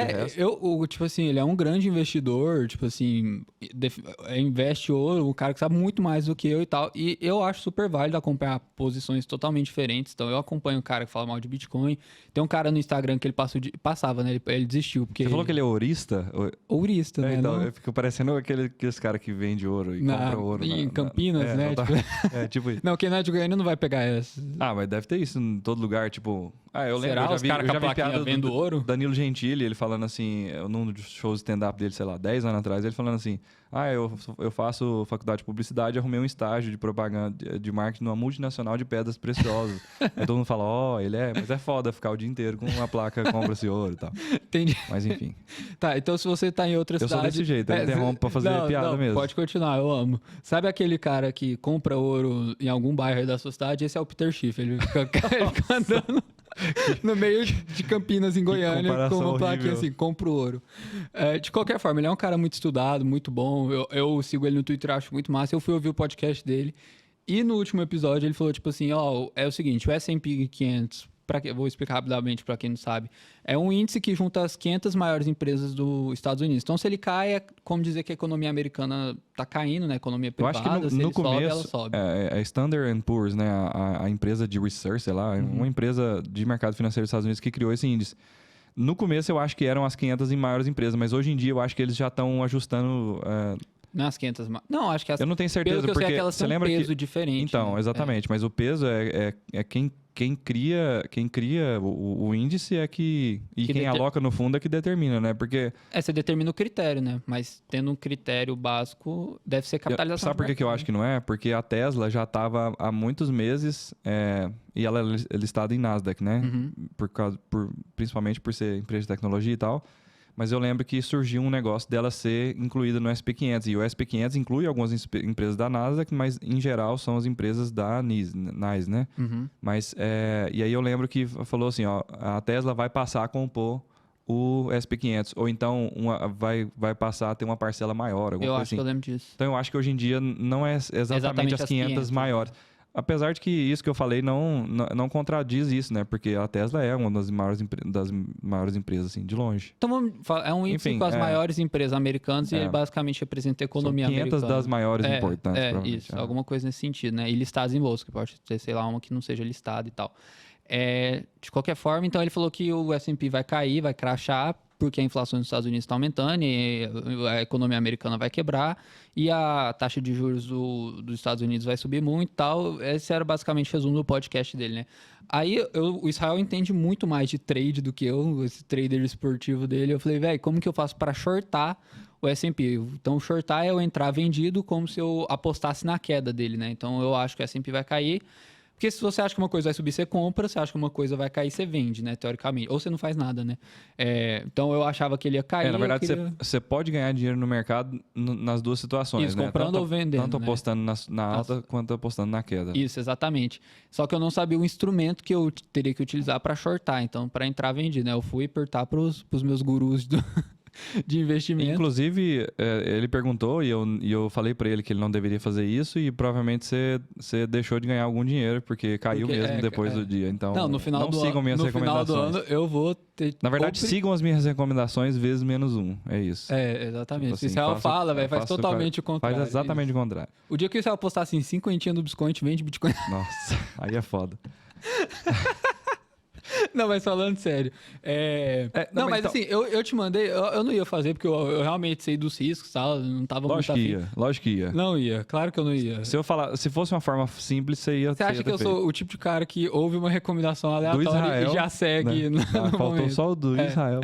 tipo assim, ele é um grande investidor, tipo assim, investe ouro, um cara que sabe muito mais do que eu e tal, e eu acho super válido acompanhar posições totalmente diferentes, então eu acompanho um cara que fala mal de Bitcoin, tem um cara no Instagram que ele passava, né, ele desistiu, porque... Você falou que ele é ourista? Ourista, né? Então, eu fico parecendo aqueles cara que vende ouro e compra ouro. Em Campinas, né? Tipo isso. Não, quem não é de Goiânia não vai pegar essa. Mas deve ter isso em todo lugar, tipo... eu lembro, Será? Os caras com a plaquinha vendo ouro? Danilo Gentili, ele falando assim, num dos shows stand-up dele, sei lá, 10 anos atrás, ele falando assim, eu faço faculdade de publicidade e arrumei um estágio de propaganda, de marketing numa multinacional de pedras preciosas. Aí todo mundo fala, mas é foda ficar o dia inteiro com uma placa, compra-se ouro e tal. Entendi. Mas enfim. Tá, então se você tá em outra cidade... Eu sou desse jeito, eu interrompo pra fazer piada mesmo. Pode continuar, eu amo. Sabe aquele cara que compra ouro em algum bairro aí da sua cidade? Esse é o Peter Schiff, ele fica andando... no meio de Campinas, em Goiânia, com comparação uma plaquinha horrível. assim, compra o ouro. De qualquer forma, ele é um cara muito estudado, muito bom. Eu sigo ele no Twitter, acho muito massa. Eu fui ouvir o podcast dele. E no último episódio ele falou, tipo assim, ó, é o seguinte, o S&P 500, vou explicar rapidamente para quem não sabe, é um índice que junta as 500 maiores empresas dos Estados Unidos. Então, se ele cai, é como dizer que a economia americana tá caindo, né? A economia Eu privada, acho que se no ele sobe, ela começo, sobe. é Standard Poor's, né? A empresa de research, sei lá, uma empresa de mercado financeiro dos Estados Unidos que criou esse índice. No começo eu acho que eram as 500 maiores empresas, mas hoje em dia eu acho que eles já estão ajustando. Não é as 500... Não, acho que as... Eu não tenho certeza, Pelo que eu sei, porque aquelas você têm um lembra peso que... diferente. Então, né? exatamente, mas o peso é quem cria o índice é que... E quem aloca no fundo é que determina, né? Porque... Você determina o critério, né? Mas tendo um critério básico, deve ser capitalização. Sabe por que eu acho que não é? Porque a Tesla já estava há muitos meses e ela é listada em Nasdaq, né? Principalmente por ser empresa de tecnologia e tal. Mas eu lembro que surgiu um negócio dela ser incluída no SP500. E o SP500 inclui algumas empresas da Nasdaq, mas em geral são as empresas da NIS, né? Mas, e aí eu lembro que falou assim, ó, a Tesla vai passar a compor o SP500. Ou então vai passar a ter uma parcela maior. Alguma Eu coisa acho assim. que eu lembro disso. Então eu acho que hoje em dia não é exatamente as 500 maiores. Apesar de que isso que eu falei não contradiz isso, né? Porque a Tesla é uma das maiores empresas, assim, de longe. Então vamos falar, é um índice Enfim, com as maiores empresas americanas e ele basicamente representa a economia São 500 americana. das maiores importantes, provavelmente. Isso, alguma coisa nesse sentido, né? E listadas em bolsa, que pode ter, sei lá, uma que não seja listada e tal. De qualquer forma, então ele falou que o S&P vai cair, vai crashar, porque a inflação nos Estados Unidos está aumentando e a economia americana vai quebrar e a taxa de juros dos Estados Unidos vai subir muito e tal. Esse era basicamente o resumo do podcast dele, né? Aí o Israel entende muito mais de trade do que eu, esse trader esportivo dele. Eu falei, velho, como que eu faço para shortar o S&P? Então, shortar é eu entrar vendido como se eu apostasse na queda dele, né? Então, eu acho que o S&P vai cair. Porque se você acha que uma coisa vai subir, você compra. Se acha que uma coisa vai cair, você vende, né? Teoricamente. Ou você não faz nada, né? Então, eu achava que ele ia cair. Na verdade, você pode ganhar dinheiro no mercado nas duas situações, isso, né? Comprando ou vendendo, tanto né? apostando na alta quanto apostando na queda. Isso, exatamente. Só que eu não sabia o instrumento que eu teria que utilizar para shortar. Então, para entrar vendido, né? Eu fui apertar para os meus gurus de investimento. Inclusive, ele perguntou e eu falei pra ele que ele não deveria fazer isso e provavelmente você deixou de ganhar algum dinheiro porque caiu mesmo depois do dia. Então, não, no final sigam minhas recomendações. No final do ano, eu vou ter... Na verdade, sigam as minhas recomendações vezes -1. É isso. Exatamente. Tipo assim, o Israel fala, velho, faz totalmente o contrário. Faz exatamente o contrário. O dia que o Israel postar assim, 5 no Bitcoin, a gente vende Bitcoin. Nossa, aí é foda. Não, mas falando sério. Mas então... assim, eu te mandei, eu não ia fazer, porque eu realmente sei dos riscos, tal, não tava muito afim. Lógico que ia. Não ia, claro que eu não ia. Se fosse uma forma simples, você ia. Você acha que eu sou o tipo de cara que ouve uma recomendação aleatória Israel, e já segue né? no Faltou momento. só o do Israel.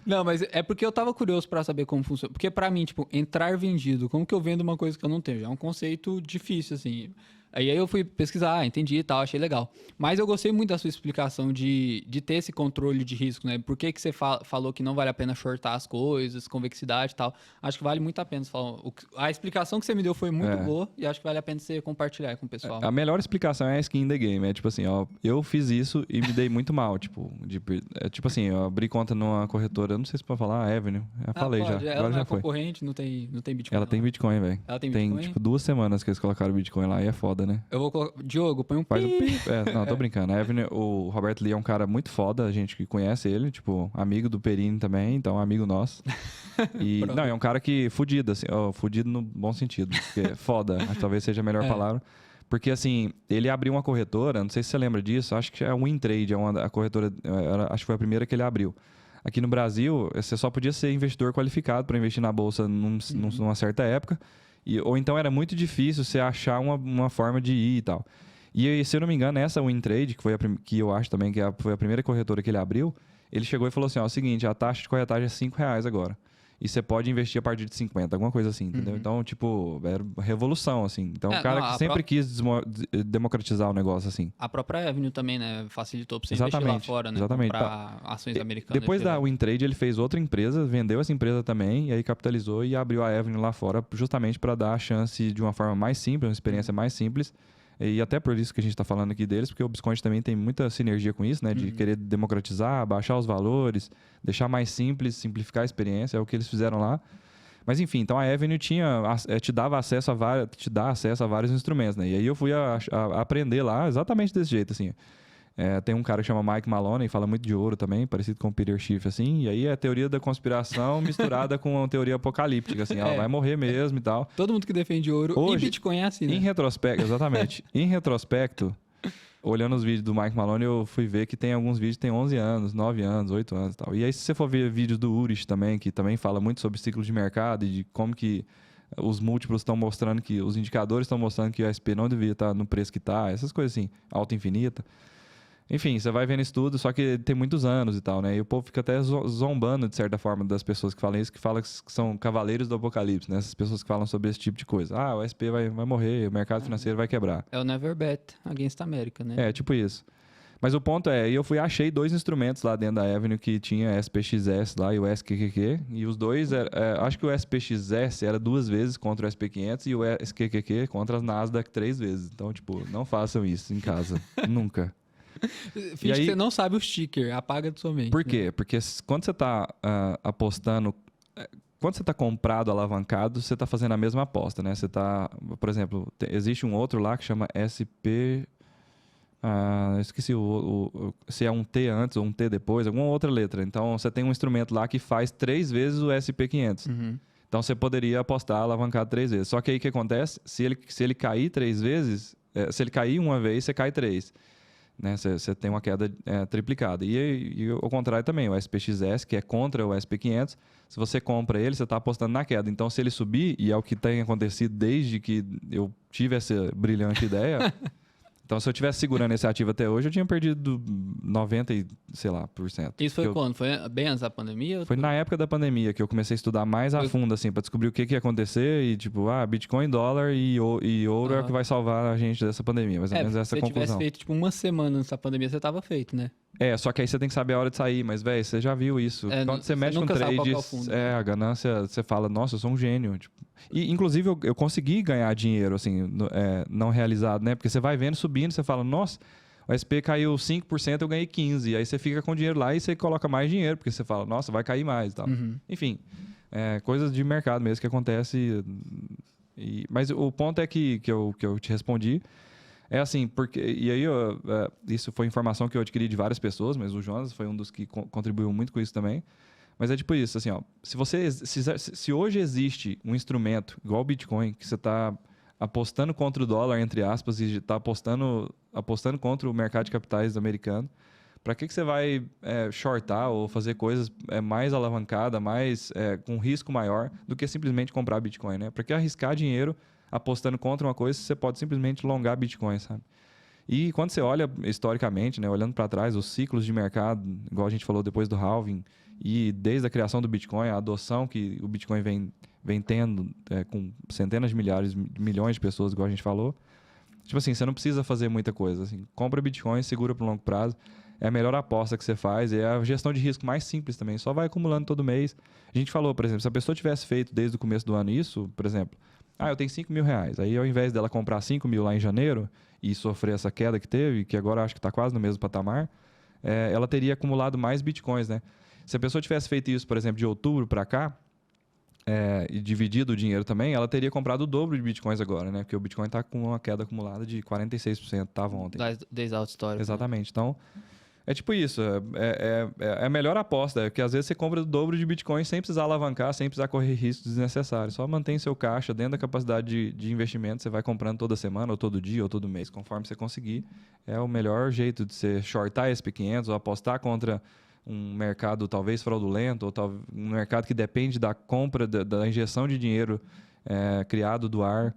Não, mas é porque eu tava curioso pra saber como funciona. Porque pra mim, tipo, entrar vendido, como que eu vendo uma coisa que eu não tenho? É um conceito difícil, assim. Aí eu fui pesquisar, entendi e tal, achei legal. Mas eu gostei muito da sua explicação de ter esse controle de risco, né? Por que você falou que não vale a pena shortar as coisas, convexidade e tal. Acho que vale muito a pena. A explicação que você me deu foi muito boa e acho que vale a pena você compartilhar com o pessoal. A melhor explicação é a skin in the game. É tipo assim, ó, eu fiz isso e me dei muito mal. Tipo assim, eu abri conta numa corretora, eu não sei se pode falar, Avenue. Eu falei pode. já. Ela Agora não já é foi. concorrente, não tem Bitcoin. Ela tem Bitcoin, velho. Ela tem Bitcoin? Tem, tipo, 2 semanas que eles colocaram Bitcoin lá e é foda, né? Eu vou colocar... Diogo, põe um Faz pi. um pi. Não, tô brincando. A Avenue, o Roberto Lee é um cara muito foda, a gente que conhece ele, tipo, amigo do Perini também, então amigo nosso. E, não, é um cara que fudido, assim, fudido no bom sentido, porque foda, acho que talvez seja a melhor palavra. Porque, assim, ele abriu uma corretora, não sei se você lembra disso, acho que é a WinTrade, a corretora, acho que foi a primeira que ele abriu. Aqui no Brasil, você só podia ser investidor qualificado para investir na bolsa numa certa época, ou então era muito difícil você achar uma forma de ir e tal. E, se eu não me engano, essa WinTrade, que eu acho também que foi a primeira corretora que ele abriu, ele chegou e falou assim, ó, é o seguinte, a taxa de corretagem é R$5 agora. E você pode investir a partir de 50, alguma coisa assim, entendeu? Então, tipo, era revolução, assim. Então, o cara que sempre quis democratizar o negócio, assim. A própria Avenue também, né? Facilitou pra você investir lá fora, né? Exatamente. Comprar ações americanas. Depois da WinTrade, ele fez outra empresa, vendeu essa empresa também, e aí capitalizou e abriu a Avenue lá fora, justamente para dar a chance de uma forma mais simples, uma experiência mais simples, E até por isso que a gente está falando aqui deles, porque o Biscoint também tem muita sinergia com isso, né? De querer democratizar, baixar os valores, deixar mais simples, simplificar a experiência, é o que eles fizeram lá. Mas enfim, então a Avenue te dá acesso a vários instrumentos, né? E aí eu fui a aprender lá exatamente desse jeito, assim. Tem um cara que chama Mike Maloney, fala muito de ouro também, parecido com o Peter Schiff, assim. E aí é a teoria da conspiração misturada com a teoria apocalíptica, assim. Ela vai morrer mesmo e tal. Todo mundo que defende ouro Hoje, e Bitcoin é assim, né? Em retrospecto, exatamente. Em retrospecto, olhando os vídeos do Mike Maloney, eu fui ver que tem alguns vídeos que tem 11 anos, 9 anos, 8 anos e tal. E aí, se você for ver vídeos do Urich também, que também fala muito sobre ciclos de mercado e de como que os múltiplos estão mostrando que... Os indicadores estão mostrando que o SP não devia estar no preço que está, essas coisas assim, alta infinita. Enfim, você vai vendo estudo, só que tem muitos anos e tal, né? E o povo fica até zombando, de certa forma, das pessoas que falam isso, que falam que são cavaleiros do apocalipse, né? Essas pessoas que falam sobre esse tipo de coisa. Ah, o SP vai morrer, o mercado financeiro vai quebrar. É o Never Bet Against America, né? É, tipo isso. Mas o ponto é, eu achei 2 instrumentos lá dentro da Avenue que tinha SPXS lá e o SQQQ. E os dois, acho que o SPXS era 2 vezes contra o SP500 e o SQQQ contra as Nasdaq 3 vezes. Então, tipo, não façam isso em casa. Nunca. Finge que você não sabe o sticker, apaga de sua mente. Por quê? Porque quando você está apostando... Quando você está comprado, alavancado, você está fazendo a mesma aposta, né? Você está... Por exemplo, existe um outro lá que chama SP... esqueci se é um T antes ou um T depois, alguma outra letra. Então, você tem um instrumento lá que faz 3 vezes o SP500. Então, você poderia apostar alavancado 3 vezes. Só que aí o que acontece? Se ele cair 3 vezes... se ele cair uma vez, você cai 3. Né? Você tem uma queda triplicada. E ao contrário também, o SPXS, que é contra o SP500, se você compra ele, você está apostando na queda. Então, se ele subir, e é o que tem acontecido desde que eu tive essa brilhante ideia... Então, se eu tivesse segurando esse ativo até hoje, eu tinha perdido 90 e, sei lá, por cento. Isso foi quando? Foi bem antes da pandemia? Foi na época da pandemia que eu comecei a estudar mais a fundo, assim, para descobrir o que ia acontecer e, tipo, Bitcoin, dólar e ouro é o que vai salvar a gente dessa pandemia. Mais ou menos essa conclusão. Se você tivesse feito, tipo, uma semana antes da pandemia, você tava feito, né? Só que aí você tem que saber a hora de sair. Mas, velho, você já viu isso. Quando você mexe com trade, a ganância, você fala, nossa, eu sou um gênio. Tipo, e, inclusive, eu consegui ganhar dinheiro, assim, não realizado, né? Porque você vai vendo, subindo, você fala, nossa, o SP caiu 5%, eu ganhei 15%. Aí você fica com dinheiro lá e você coloca mais dinheiro, porque você fala, nossa, vai cair mais e tal. Enfim, coisas de mercado mesmo que acontece. Mas o ponto é que eu te respondi. É assim, porque... E aí, isso foi informação que eu adquiri de várias pessoas, mas o Jonas foi um dos que contribuiu muito com isso também. Mas é tipo isso, assim, ó. Se hoje existe um instrumento, igual o Bitcoin, que você está apostando contra o dólar, entre aspas, e está apostando contra o mercado de capitais americano, para que você vai shortar ou fazer coisas mais alavancadas, com risco maior, do que simplesmente comprar Bitcoin, né? Para que arriscar dinheiro apostando contra uma coisa, você pode simplesmente longar Bitcoin, sabe? E quando você olha historicamente, né, olhando para trás, os ciclos de mercado, igual a gente falou depois do halving, e desde a criação do Bitcoin, a adoção que o Bitcoin vem tendo com centenas de milhões de pessoas, igual a gente falou, tipo assim, você não precisa fazer muita coisa. Assim, compra Bitcoin, segura para o longo prazo, é a melhor aposta que você faz, é a gestão de risco mais simples também, só vai acumulando todo mês. A gente falou, por exemplo, se a pessoa tivesse feito desde o começo do ano isso, por exemplo, eu tenho 5 mil reais, aí ao invés dela comprar 5 mil lá em janeiro e sofrer essa queda que teve, que agora acho que está quase no mesmo patamar, ela teria acumulado mais Bitcoins, né? Se a pessoa tivesse feito isso, por exemplo, de outubro para cá, e dividido o dinheiro também, ela teria comprado o dobro de Bitcoins agora, né? Porque o Bitcoin está com uma queda acumulada de 46%, estava ontem. Desde a história. Exatamente. Então, é tipo isso. É a melhor aposta, porque às vezes você compra o dobro de Bitcoin sem precisar alavancar, sem precisar correr riscos desnecessários. Só mantém seu caixa dentro da capacidade de investimento, você vai comprando toda semana, ou todo dia, ou todo mês, conforme você conseguir. É o melhor jeito de você shortar SP500 ou apostar contra um mercado talvez fraudulento, ou um mercado que depende da compra, da injeção de dinheiro criado do ar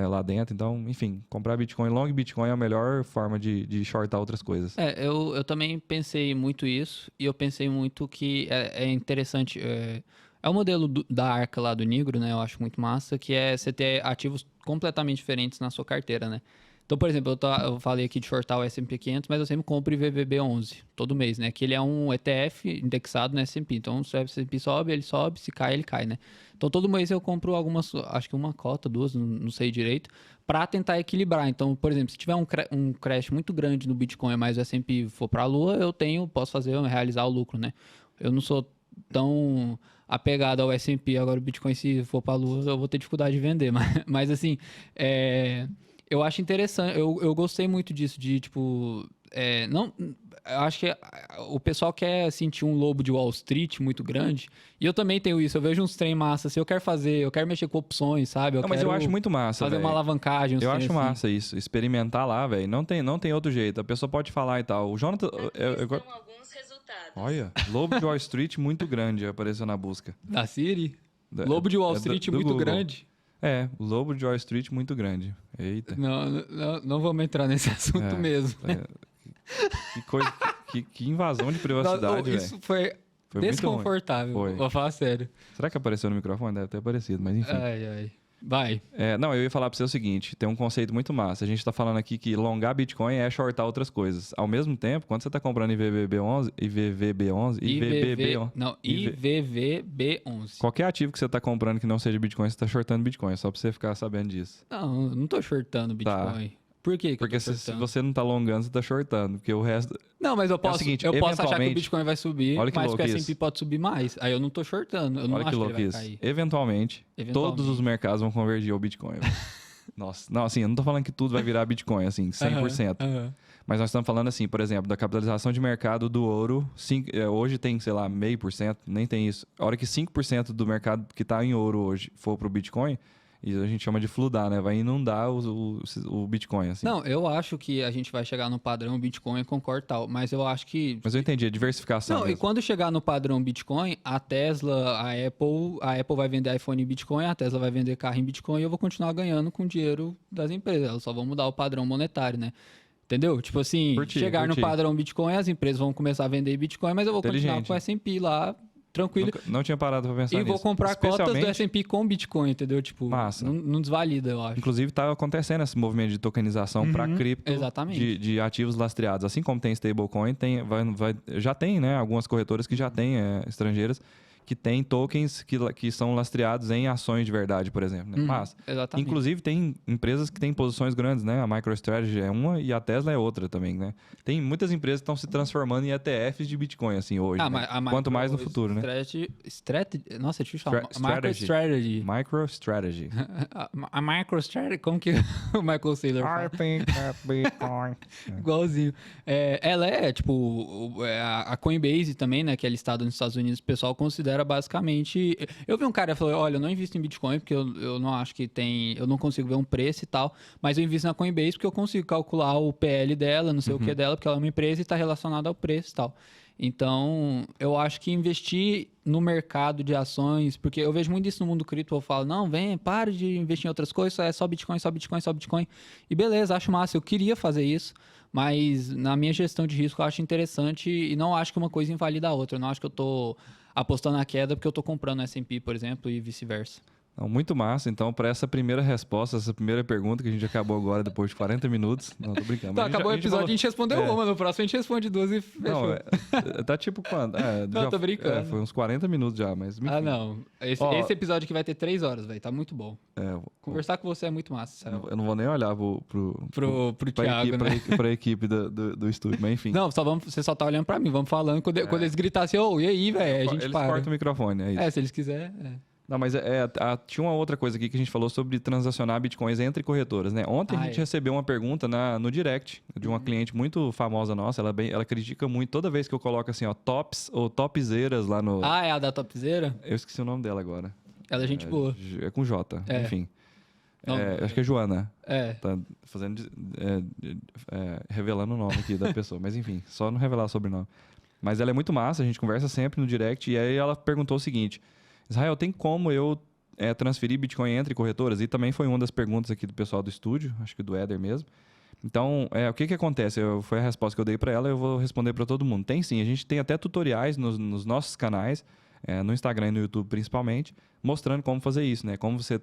lá dentro. Então, enfim, comprar Bitcoin, long Bitcoin é a melhor forma de shortar outras coisas. Eu também pensei muito isso, e eu pensei muito que é interessante. É o modelo da Arca lá do Nigro, né? Eu acho muito massa, que é você ter ativos completamente diferentes na sua carteira, né? Então, por exemplo, eu falei aqui de shortar o S&P 500, mas eu sempre compro IVVB11 todo mês, né? Que ele é um ETF indexado no S&P. Então, se o S&P sobe, ele sobe, se cai, ele cai, né? Então, todo mês eu compro algumas, acho que uma cota, duas, não sei direito, para tentar equilibrar. Então, por exemplo, se tiver um crash muito grande no Bitcoin, mas o S&P for para a lua, posso realizar o lucro, né? Eu não sou tão apegado ao S&P, agora o Bitcoin, se for para a lua, eu vou ter dificuldade de vender. Mas assim, eu acho interessante, eu gostei muito disso, de tipo, não, eu acho que o pessoal quer sentir um lobo de Wall Street muito grande, e eu também tenho isso, eu vejo uns trem massa, assim, eu quero mexer com opções, sabe? Mas eu acho muito massa, fazer uma alavancagem. Eu acho assim. massa isso, experimentar lá, velho, não tem outro jeito, a pessoa pode falar e tal. O Jonathan... alguns resultados. Olha, lobo de Wall Street muito grande apareceu na busca. Da Siri? Lobo de Wall Street do muito Google. Grande? O lobo de Wall Street muito grande. Eita. Não vamos entrar nesse assunto mesmo. Que coisa, que invasão de privacidade, velho. Isso foi Foi muito desconfortável, ruim. Foi. vou falar sério. Será que apareceu no microfone? Deve ter aparecido, mas enfim. Ai. Vai. Não, eu ia falar pra você o seguinte, tem um conceito muito massa. A gente tá falando aqui que longar Bitcoin é shortar outras coisas. Ao mesmo tempo, quando você tá comprando IVVB11, IVVB11. Qualquer ativo que você tá comprando que não seja Bitcoin, você tá shortando Bitcoin, só pra você ficar sabendo disso. Não tô shortando Bitcoin. Tá. Por quê? Porque se você não tá longando, você tá shortando. Porque o resto... Não, mas eu posso, seguinte, eu posso achar que o eventualmente- Bitcoin vai subir, Olha que mas que o louco S&P isso. pode subir mais. Aí eu não tô shortando. Eu não Olha acho que que louco ele vai isso. cair. Eventualmente, todos os mercados vão convergir ao Bitcoin. velho. Nossa, não, assim, eu não tô falando que tudo vai virar Bitcoin, assim, 100%. Aham. Mas nós estamos falando, assim, por exemplo, da capitalização de mercado do ouro. Hoje tem, sei lá, 0,5%, nem tem isso. A hora que 5% do mercado que tá em ouro hoje for pro Bitcoin, e a gente chama de fludar, né? Vai inundar o Bitcoin, assim. Não, eu acho que a gente vai chegar no padrão Bitcoin, concordo tal, mas eu acho que... Mas eu entendi, a diversificação Não, mesmo. e quando chegar no padrão Bitcoin, a Tesla, a Apple vai vender iPhone em Bitcoin, a Tesla vai vender carro em Bitcoin e eu vou continuar ganhando com o dinheiro das empresas. Elas só vão mudar o padrão monetário, né? Entendeu? Tipo assim, chegar no padrão Bitcoin, as empresas vão começar a vender Bitcoin, mas eu vou continuar com o S&P lá, tranquilo. Não tinha parado pra pensar E nisso. vou comprar cotas do Especialmente- S&P com Bitcoin, entendeu? Tipo, Massa. não desvalida, eu acho. Inclusive, tá acontecendo esse movimento de tokenização para cripto exatamente. de ativos lastreados. Assim como tem stablecoin, já tem, né? Algumas corretoras que já têm, estrangeiras, que têm tokens que são lastreados em ações de verdade, por exemplo. Né? Mas, Exatamente. inclusive, tem empresas que têm posições grandes, né? A MicroStrategy é uma e a Tesla é outra também, né? Tem muitas empresas que estão se transformando em ETFs de Bitcoin, assim, hoje. né? Quanto mais no futuro, né? Nossa, deixa eu falar. Strategy. MicroStrategy. MicroStrategy. A MicroStrategy, como que o Michael Saylor fala? Bitcoin. Igualzinho. Ela é, tipo, a Coinbase também, né, que é listada nos Estados Unidos, o pessoal considera basicamente... Eu vi um cara que falou, olha, eu não invisto em Bitcoin porque eu não acho que tem... Eu não consigo ver um preço e tal, mas eu invisto na Coinbase porque eu consigo calcular o PL dela, não sei o que dela, porque ela é uma empresa e está relacionada ao preço e tal. Então, eu acho que investir no mercado de ações, porque eu vejo muito isso no mundo cripto, eu falo, não, pare de investir em outras coisas, é só Bitcoin, só Bitcoin, só Bitcoin. E beleza, acho massa, eu queria fazer isso, mas na minha gestão de risco eu acho interessante e não acho que uma coisa invalida a outra. Eu não acho que eu tô apostando na queda porque eu tô comprando S&P, por exemplo, e vice-versa. Não, muito massa. Então, para essa primeira resposta, essa primeira pergunta que a gente acabou agora, depois de 40 minutos. Não, tô brincando. Então, acabou o episódio, a gente respondeu uma, no próximo a gente responde duas e fechou. Não, tá tipo quando? Não, tô brincando. Foi uns 40 minutos já, mas... Enfim. Não. Esse episódio aqui vai ter 3 horas, velho. Tá muito bom. Conversar com você é muito massa, sério. Eu não vou nem olhar pro Thiago, né? Pra equipe do estúdio, mas enfim. Não, você só tá olhando pra mim, vamos falando. Quando eles gritassem, e aí, velho, a gente eles para. cortam o microfone, é isso. Se eles quiserem, Não, mas tinha uma outra coisa aqui que a gente falou sobre transacionar bitcoins entre corretoras, né? Ontem a gente recebeu uma pergunta no direct de uma cliente muito famosa nossa. Ela critica muito toda vez que eu coloco assim, ó, tops ou topzeiras lá no... É a da topzera? Eu esqueci o nome dela agora. Ela é gente boa. É com J, enfim. Não, acho que é Joana. Tá fazendo... revelando o nome aqui da pessoa. Mas enfim, só não revelar o sobrenome. Mas ela é muito massa, a gente conversa sempre no direct. E aí ela perguntou o seguinte... Israel, tem como eu transferir Bitcoin entre corretoras? E também foi uma das perguntas aqui do pessoal do estúdio, acho que do Éder mesmo. Então, o que acontece? Foi a resposta que eu dei para ela, eu vou responder para todo mundo. Tem sim, a gente tem até tutoriais nos nossos canais. no Instagram e no YouTube principalmente, mostrando como fazer isso, né? Como você,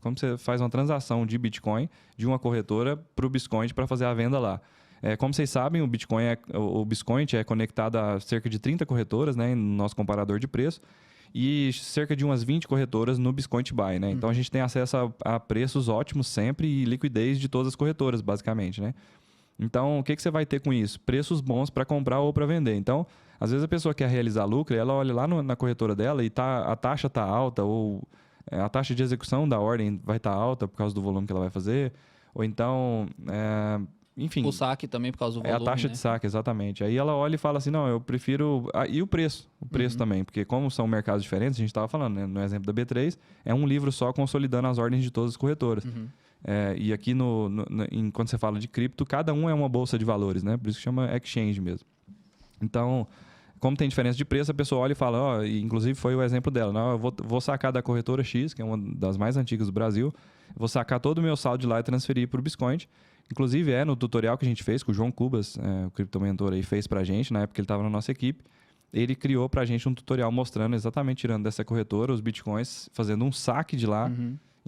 como você faz uma transação de Bitcoin de uma corretora para o Biscoint para fazer a venda lá. Como vocês sabem, o Biscoint é conectado a cerca de 30 corretoras, né, no nosso comparador de preço, e cerca de umas 20 corretoras no Biscoint Buy, né? Então a gente tem acesso a preços ótimos sempre e liquidez de todas as corretoras, basicamente, né? Então, o que você vai ter com isso? Preços bons para comprar ou para vender. Então, às vezes a pessoa quer realizar lucro, ela olha lá na corretora dela e a taxa está alta, ou a taxa de execução da ordem vai estar alta por causa do volume que ela vai fazer, ou então, enfim... O saque também por causa do volume, a taxa né? de saque, exatamente. Aí ela olha e fala assim, não, eu prefiro... E o preço também, porque como são mercados diferentes, a gente estava falando, né? No exemplo da B3, é um livro só consolidando as ordens de todas as corretoras. E aqui, quando você fala de cripto, cada um é uma bolsa de valores, né? Por isso que chama exchange mesmo. Então, como tem diferença de preço, a pessoa olha e fala, inclusive foi o exemplo dela, não, eu vou sacar da corretora X, que é uma das mais antigas do Brasil, vou sacar todo o meu saldo de lá e transferir para o Biscoint. Inclusive, no tutorial que a gente fez, que o João Cubas, o criptomentor aí, fez pra gente, na época que ele estava na nossa equipe, ele criou pra gente um tutorial mostrando exatamente, tirando dessa corretora os Bitcoins, fazendo um saque de lá.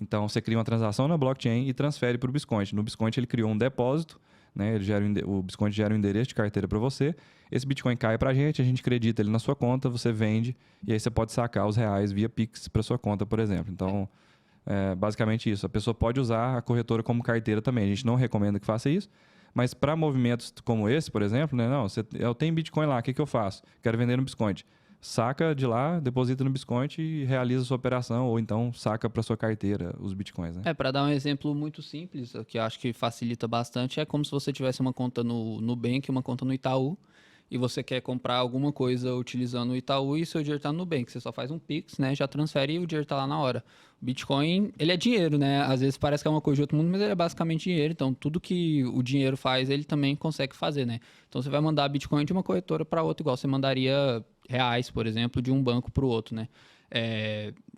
Então, você cria uma transação na blockchain e transfere para o Biscoint. No Biscoint, ele criou um depósito, né? O Biscoint gera um endereço de carteira para você. Esse Bitcoin cai para a gente acredita ele na sua conta, você vende e aí você pode sacar os reais via Pix para sua conta, por exemplo. Então, basicamente isso. A pessoa pode usar a corretora como carteira também. A gente não recomenda que faça isso, mas para movimentos como esse, por exemplo, né? Não, eu tenho Bitcoin lá, o que eu faço? Quero vender no Biscoint. Saca de lá, deposita no Biscoint e realiza a sua operação, ou então saca para sua carteira os Bitcoins, né? Para dar um exemplo muito simples, que eu acho que facilita bastante, é como se você tivesse uma conta no Nubank, uma conta no Itaú, e você quer comprar alguma coisa utilizando o Itaú e seu dinheiro está no Nubank. Você só faz um Pix, né? Já transfere e o dinheiro está lá na hora. O Bitcoin, ele é dinheiro, né? Às vezes parece que é uma coisa de outro mundo, mas ele é basicamente dinheiro. Então, tudo que o dinheiro faz, ele também consegue fazer, né? Então, você vai mandar Bitcoin de uma corretora para outra, igual você mandaria reais, por exemplo, de um banco para o outro, né?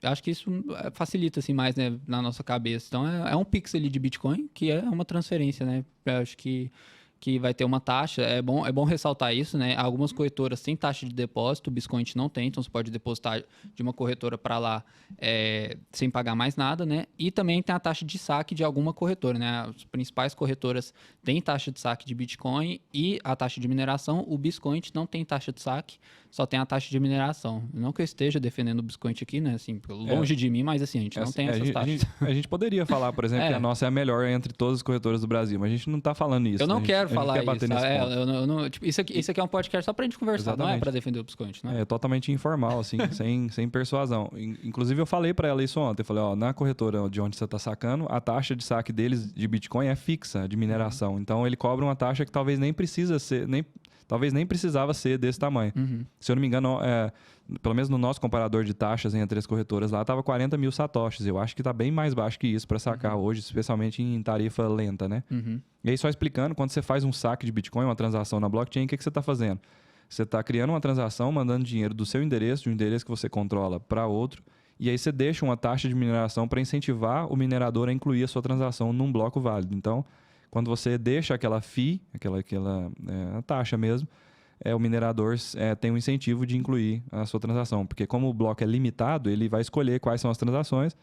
Acho que isso facilita assim, mais, né, na nossa cabeça. Então, é um Pix ali de Bitcoin, que é uma transferência, né? Eu acho que vai ter uma taxa, é bom ressaltar isso, né? Algumas corretoras têm taxa de depósito, o Biscoint não tem, então você pode depositar de uma corretora para lá sem pagar mais nada, né? E também tem a taxa de saque de alguma corretora, né? As principais corretoras têm taxa de saque de Bitcoin e a taxa de mineração. O Biscoint não tem taxa de saque, só tem a taxa de mineração. Não que eu esteja defendendo o Biscoint aqui, né? Assim, longe de mim, mas assim, a gente não tem essas taxas. A gente poderia falar, por exemplo, que a nossa é a melhor entre todas as corretoras do Brasil, mas a gente não está falando isso. Eu não quero falar isso. Isso aqui é um podcast só pra gente conversar, Exatamente. não é pra defender o Biscoint, né? É totalmente informal, assim, sem persuasão. Inclusive, eu falei para ela isso ontem. Eu falei, na corretora de onde você está sacando, a taxa de saque deles de Bitcoin é fixa, de mineração. Então, ele cobra uma taxa que talvez nem precisava ser desse tamanho. Se eu não me engano, pelo menos no nosso comparador de taxas entre as corretoras lá, estava 40 mil satoshis. Eu acho que está bem mais baixo que isso para sacar hoje, especialmente em tarifa lenta, né? E aí, só explicando, quando você faz um saque de Bitcoin, uma transação na blockchain, o que você está fazendo? Você está criando uma transação, mandando dinheiro do seu endereço, de um endereço que você controla, para outro, e aí você deixa uma taxa de mineração para incentivar o minerador a incluir a sua transação num bloco válido. Então, quando você deixa aquela fee, a taxa mesmo, o minerador tem um incentivo de incluir a sua transação. Porque como o bloco é limitado, ele vai escolher quais são as transações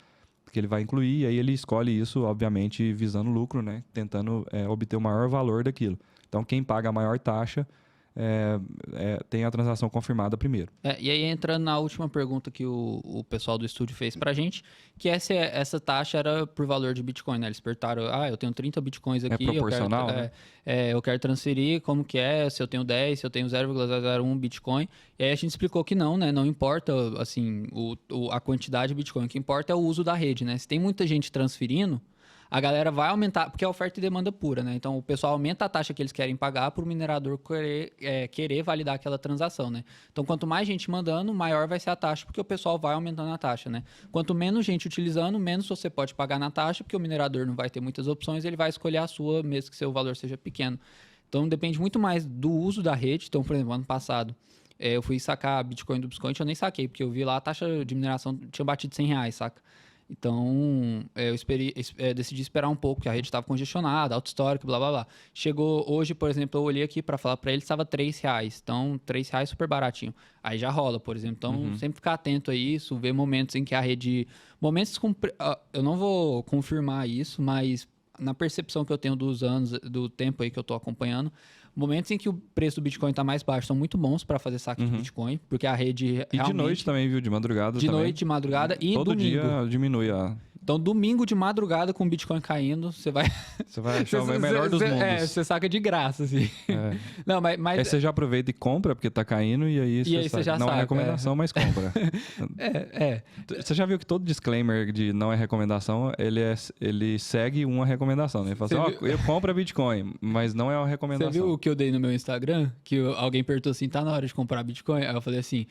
que ele vai incluir, e aí ele escolhe isso, obviamente, visando lucro, né? Tentando obter o maior valor daquilo. Então, quem paga a maior taxa tem a transação confirmada primeiro. E aí, entrando na última pergunta que o pessoal do estúdio fez pra gente, que essa taxa era por valor de Bitcoin, né? Eles perguntaram, eu tenho 30 Bitcoins aqui, proporcional, né? Eu quero transferir, como que é, se eu tenho 10, se eu tenho 0,001 Bitcoin. E aí a gente explicou que não, né? Não importa, assim, a quantidade de Bitcoin, o que importa é o uso da rede, né? Se tem muita gente transferindo, a galera vai aumentar, porque é oferta e demanda pura, né? Então, o pessoal aumenta a taxa que eles querem pagar para o minerador querer validar aquela transação, né? Então, quanto mais gente mandando, maior vai ser a taxa, porque o pessoal vai aumentando a taxa, né? Quanto menos gente utilizando, menos você pode pagar na taxa, porque o minerador não vai ter muitas opções, ele vai escolher a sua, mesmo que seu valor seja pequeno. Então, depende muito mais do uso da rede. Então, por exemplo, ano passado, eu fui sacar Bitcoin do Biscoint, eu nem saquei, porque eu vi lá a taxa de mineração tinha batido R$100, saca? Então, decidi esperar um pouco, porque a rede estava congestionada, alto histórico, blá, blá, blá. Chegou hoje, por exemplo, eu olhei aqui para falar para ele, estava R$3. Então, R$3 super baratinho. Aí já rola, por exemplo. Então, sempre ficar atento a isso, ver momentos em que a rede... eu não vou confirmar isso, mas na percepção que eu tenho dos anos, do tempo aí que eu estou acompanhando, momentos em que o preço do Bitcoin está mais baixo são muito bons para fazer saque de Bitcoin, porque a rede E de noite também, viu? De madrugada de também. noite, de madrugada e Todo domingo. dia diminui a... Então, domingo de madrugada com o Bitcoin caindo, você vai... Você vai achar o melhor dos mundos. Você saca de graça, assim. Não, mas... Aí você já aproveita e compra, porque tá caindo, e aí você já não saca, é recomendação, mas compra. Você já viu que todo disclaimer de não é recomendação, ele segue uma recomendação, né? Ele fala assim, eu compro Bitcoin, mas não é uma recomendação. Você viu o que eu dei no meu Instagram? Que alguém perguntou assim, tá na hora de comprar Bitcoin? Aí eu falei assim...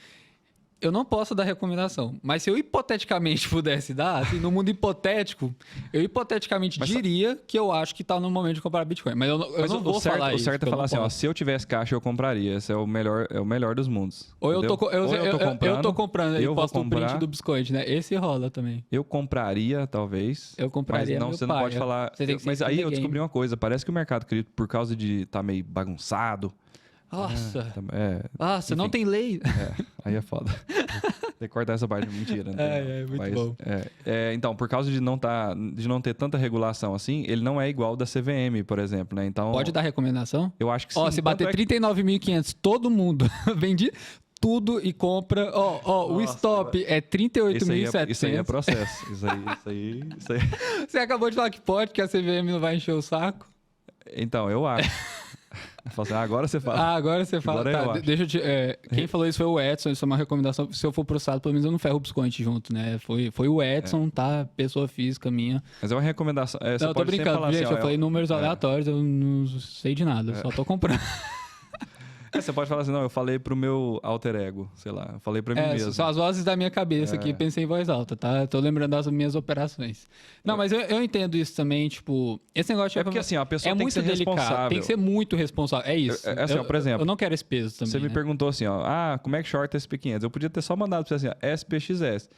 Eu não posso dar recomendação, mas se eu hipoteticamente pudesse dar, assim, no mundo hipotético, eu hipoteticamente diria que eu acho que tá no momento de comprar Bitcoin. Mas eu não vou falar isso. O certo é falar assim, ó, se eu tivesse caixa, eu compraria. Esse é o melhor dos mundos. Ou eu tô comprando, aí posto o print do Bitcoin, né? Esse rola também. Eu compraria, talvez. Eu compraria, mas você não pode falar... Mas aí eu descobri uma coisa, parece que o mercado cripto, por causa de estar meio bagunçado... Nossa, enfim, não tem lei. Aí é foda. Tem que cortar essa parte, mentira. Muito bom. Então, por causa de não ter tanta regulação assim, ele não é igual da CVM, por exemplo, né? Então, pode dar recomendação? Eu acho que sim. Se bater 39.500, todo mundo vende tudo e compra. O stop é 38.700. Isso aí é processo. Isso aí. Você acabou de falar que pode, que a CVM não vai encher o saco? Então, eu acho. Assim, agora você fala. Agora você fala. Tá, deixa eu te, quem falou isso foi o Edson, isso é uma recomendação. Se eu for processado, pelo menos eu não ferro o Bitcoin junto, né? Foi o Edson, tá? Pessoa física minha. Mas é uma recomendação. Você não, eu tô brincando, gente. Assim, eu falei números aleatórios, eu não sei de nada, só tô comprando. Você pode falar assim, não, eu falei pro meu alter ego, sei lá, eu falei pra mim mesmo. São as vozes da minha cabeça que pensei em voz alta, tá? Tô lembrando das minhas operações. Não, mas eu entendo isso também, tipo, esse negócio de... porque assim, a pessoa tem que ser delicado, responsável. Tem que ser muito responsável, é isso. Assim, por exemplo... Eu não quero esse peso também, Você me perguntou assim, como é que shorta SP500? Eu podia ter só mandado pra você assim, SPXS.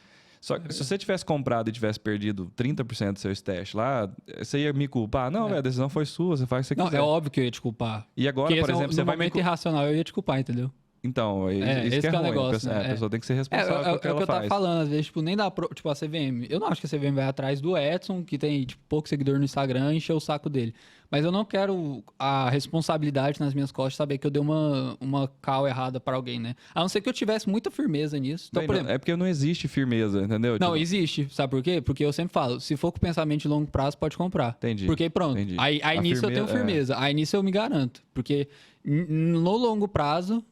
Só que se você tivesse comprado e tivesse perdido 30% do seu stash lá, você ia me culpar? Não, a decisão foi sua, você faz o que você quiser. Não, é óbvio que eu ia te culpar. E agora, por exemplo, você vai... No momento irracional, eu ia te culpar, entendeu? Então, isso que é ruim. Negócio, né? A pessoa tem que ser responsável pelo que ela faz. É o que eu tava falando, às vezes, tipo, nem dá tipo, a CVM. Eu não acho que a CVM vai atrás do Edson, que tem, tipo, pouco seguidor no Instagram, encher o saco dele. Mas eu não quero a responsabilidade nas minhas costas de saber que eu dei uma call errada para alguém, né? A não ser que eu tivesse muita firmeza nisso. Então, por exemplo, é porque não existe firmeza, entendeu? Não, existe. Sabe por quê? Porque eu sempre falo, se for com pensamento de longo prazo, pode comprar. Entendi. Porque pronto, aí nisso eu tenho firmeza. Aí nisso eu me garanto. Porque no longo prazo,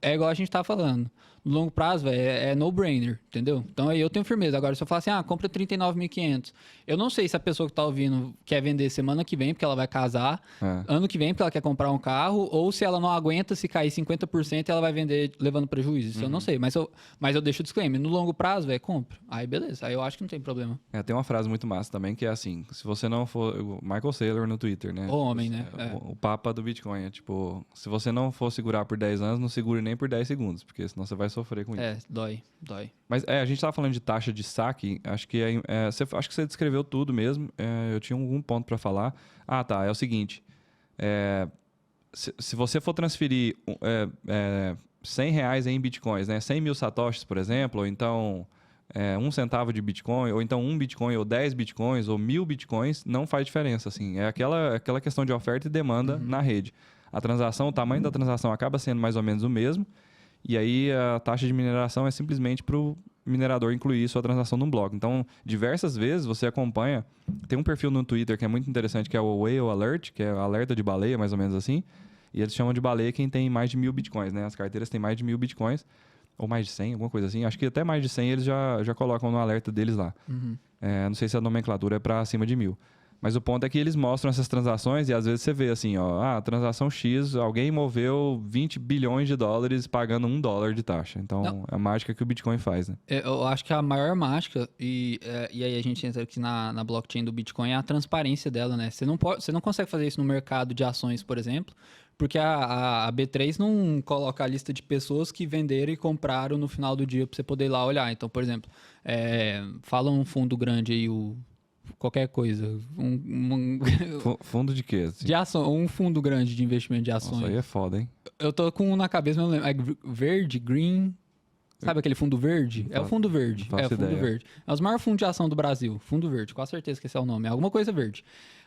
é igual a gente tá falando. No longo prazo, véio, é no-brainer, entendeu? Então aí eu tenho firmeza. Agora, se eu falar assim, compra 39.500. Eu não sei se a pessoa que tá ouvindo quer vender semana que vem, porque ela vai casar, ano que vem, porque ela quer comprar um carro, ou se ela não aguenta, se cair 50%, ela vai vender levando prejuízo. Isso eu não sei. Mas eu deixo o disclaimer. No longo prazo, compra. Aí beleza. Aí eu acho que não tem problema. Tem uma frase muito massa também, que é assim, se você não for... Michael Saylor no Twitter, né? O homem, né? O papa do Bitcoin. Tipo, se você não for segurar por 10 anos, não segure nem por 10 segundos, porque senão você vai sofrer com isso. Dói. Mas a gente tava falando de taxa de saque, acho que acho que você descreveu tudo mesmo. Eu tinha algum ponto para falar. É o seguinte, se você for transferir R$100 em bitcoins, né, 100 mil satoshis, por exemplo, ou então 1 centavo de bitcoin, ou então 1 bitcoin, ou 10 bitcoins, ou 1000 bitcoins, não faz diferença, assim. É aquela questão de oferta e demanda na rede. A transação, o tamanho da transação acaba sendo mais ou menos o mesmo, e aí a taxa de mineração é simplesmente para o minerador incluir sua transação num bloco. Então, diversas vezes você acompanha... Tem um perfil no Twitter que é muito interessante, que é o Whale Alert, que é o alerta de baleia, mais ou menos assim. E eles chamam de baleia quem tem mais de 1000 bitcoins, né? As carteiras têm mais de 1000 bitcoins, ou mais de 100, alguma coisa assim. Acho que até mais de 100 eles já colocam no alerta deles lá. Não sei se a nomenclatura é para acima de 1000. Mas o ponto é que eles mostram essas transações e às vezes você vê assim, ó, transação X, alguém moveu 20 bilhões de dólares pagando $1 de taxa. Então, é a mágica que o Bitcoin faz, né? Eu acho que a maior mágica, e aí a gente entra aqui na blockchain do Bitcoin, é a transparência dela, né? Você não consegue fazer isso no mercado de ações, por exemplo, porque a B3 não coloca a lista de pessoas que venderam e compraram no final do dia para você poder ir lá olhar. Então, por exemplo, fala um fundo grande aí, qualquer coisa. Fundo de quê? Assim? De ação, um fundo grande de investimento de ações. Nossa, aí é foda, hein? Eu tô com um na cabeça, mas não lembro. É verde, green. Sabe aquele fundo verde? É o fundo verde. Não faço o fundo ideia. verde. É os maiores fundos de ação do Brasil. Fundo verde, com certeza que esse é o nome. É alguma coisa verde.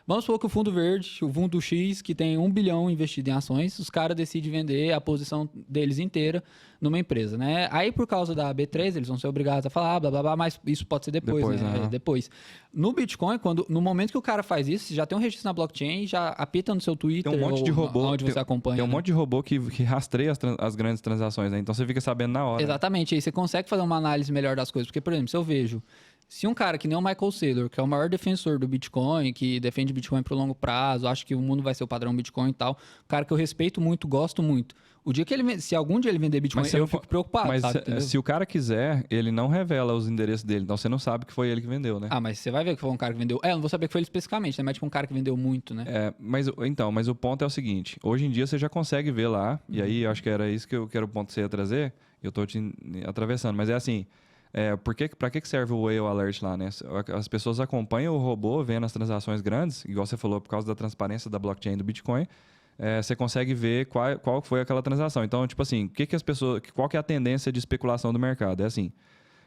Vamos supor que o fundo verde, o fundo X, que tem 1 bilhão investido em ações, os caras decidem vender a posição deles inteira numa empresa, né? Aí, por causa da B3, eles vão ser obrigados a falar, blá, blá, blá, mas isso pode ser depois, né? aham. Depois. No Bitcoin, no momento que o cara faz isso, já tem um registro na blockchain, já apita no seu Twitter, Tem um monte de robô. onde você acompanha. Tem um né? monte de robô que rastreia as grandes transações, né? Então você fica sabendo na hora. Exatamente, aí você consegue fazer uma análise melhor das coisas. Porque, por exemplo, se eu vejo, se um cara que nem o Michael Saylor, que é o maior defensor do Bitcoin, que defende Bitcoin pro longo prazo, acha que o mundo vai ser o padrão Bitcoin e tal, um cara que eu respeito muito, gosto muito. O dia que se algum dia ele vender Bitcoin, Mas você eu não fico preocupado, Mas sabe? Entendeu? se o cara quiser, ele não revela os endereços dele. Então você não sabe que foi ele que vendeu, né? Ah, mas você vai ver que foi um cara que vendeu. Eu não vou saber que foi ele especificamente, né? Mas tipo um cara que vendeu muito, né? Mas o ponto é o seguinte: hoje em dia você já consegue ver lá, e aí eu acho que era isso que era o ponto que você ia trazer, eu tô te atravessando, mas é assim. Pra que serve o Whale Alert lá, né? As pessoas acompanham o robô vendo as transações grandes, igual você falou, por causa da transparência da blockchain do Bitcoin. Você consegue ver qual foi aquela transação. Então, tipo assim, qual que é a tendência de especulação do mercado? É assim,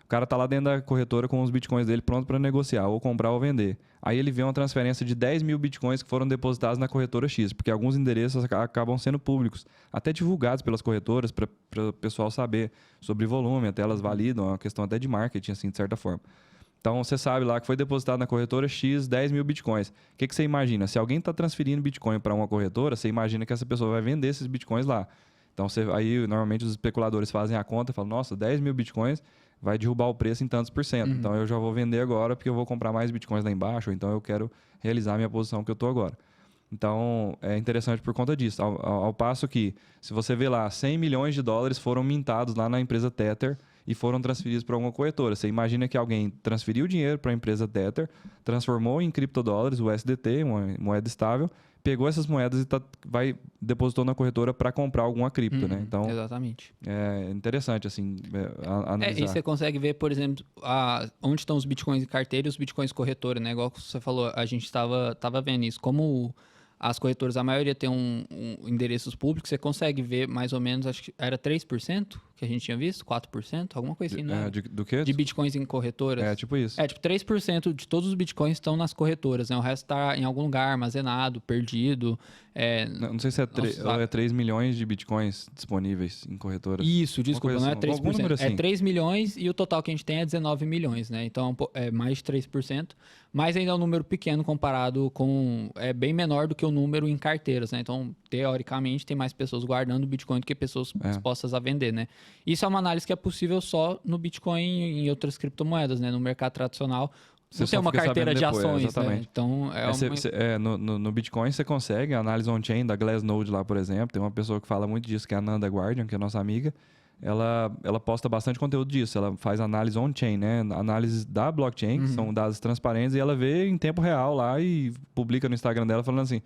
o cara tá lá dentro da corretora com os bitcoins dele pronto para negociar, ou comprar ou vender. Aí ele vê uma transferência de 10 mil bitcoins que foram depositados na corretora X, porque alguns endereços acabam sendo públicos, até divulgados pelas corretoras para o pessoal saber sobre volume, até elas validam, é uma questão até de marketing, assim, de certa forma. Então, você sabe lá que foi depositado na corretora X 10 mil bitcoins. O que você imagina? Se alguém está transferindo bitcoin para uma corretora, você imagina que essa pessoa vai vender esses bitcoins lá. Então, aí, normalmente, os especuladores fazem a conta e falam, nossa, 10 mil bitcoins vai derrubar o preço em tantos por cento. Então, eu já vou vender agora porque eu vou comprar mais bitcoins lá embaixo, ou então eu quero realizar a minha posição que eu estou agora. Então, é interessante por conta disso. Ao passo que, se você vê lá, 100 milhões de dólares foram mintados lá na empresa Tether e foram transferidos para alguma corretora. Você imagina que alguém transferiu o dinheiro para a empresa Tether, transformou em criptodólares, o USDT, uma moeda estável, pegou essas moedas e depositou na corretora para comprar alguma cripto, né? Então, Exatamente. é interessante, assim, analisar. E você consegue ver, por exemplo, onde estão os bitcoins em carteira e os bitcoins corretora, né? Igual você falou, a gente estava vendo isso. Como as corretoras, a maioria tem endereços públicos, você consegue ver mais ou menos, acho que era 3% que a gente tinha visto, 4%, alguma coisa assim, né? Do quê? De bitcoins em corretoras. É, tipo isso. Tipo, 3% de todos os bitcoins estão nas corretoras, né? O resto está em algum lugar, armazenado, perdido. Não sei se é 3 milhões de bitcoins disponíveis em corretoras. Isso, desculpa, coisa não é assim, algum 3%. número assim. É 3 milhões e o total que a gente tem é 19 milhões, né? Então é mais de 3%, mas ainda é um número pequeno comparado com... É bem menor do que o número em carteiras, né? Então, teoricamente, tem mais pessoas guardando Bitcoin do que pessoas dispostas a vender, né? Isso é uma análise que é possível só no Bitcoin e em outras criptomoedas, né? No mercado tradicional, Você não tem só uma fica carteira sabendo de depois, ações, né? exatamente. Então, no Bitcoin você consegue, a análise on-chain da Glassnode lá, por exemplo, tem uma pessoa que fala muito disso, que é a Nanda Guardian, que é nossa amiga, ela posta bastante conteúdo disso, ela faz análise on-chain, né? Análise da blockchain, que são dados transparentes, e ela vê em tempo real lá e publica no Instagram dela falando assim,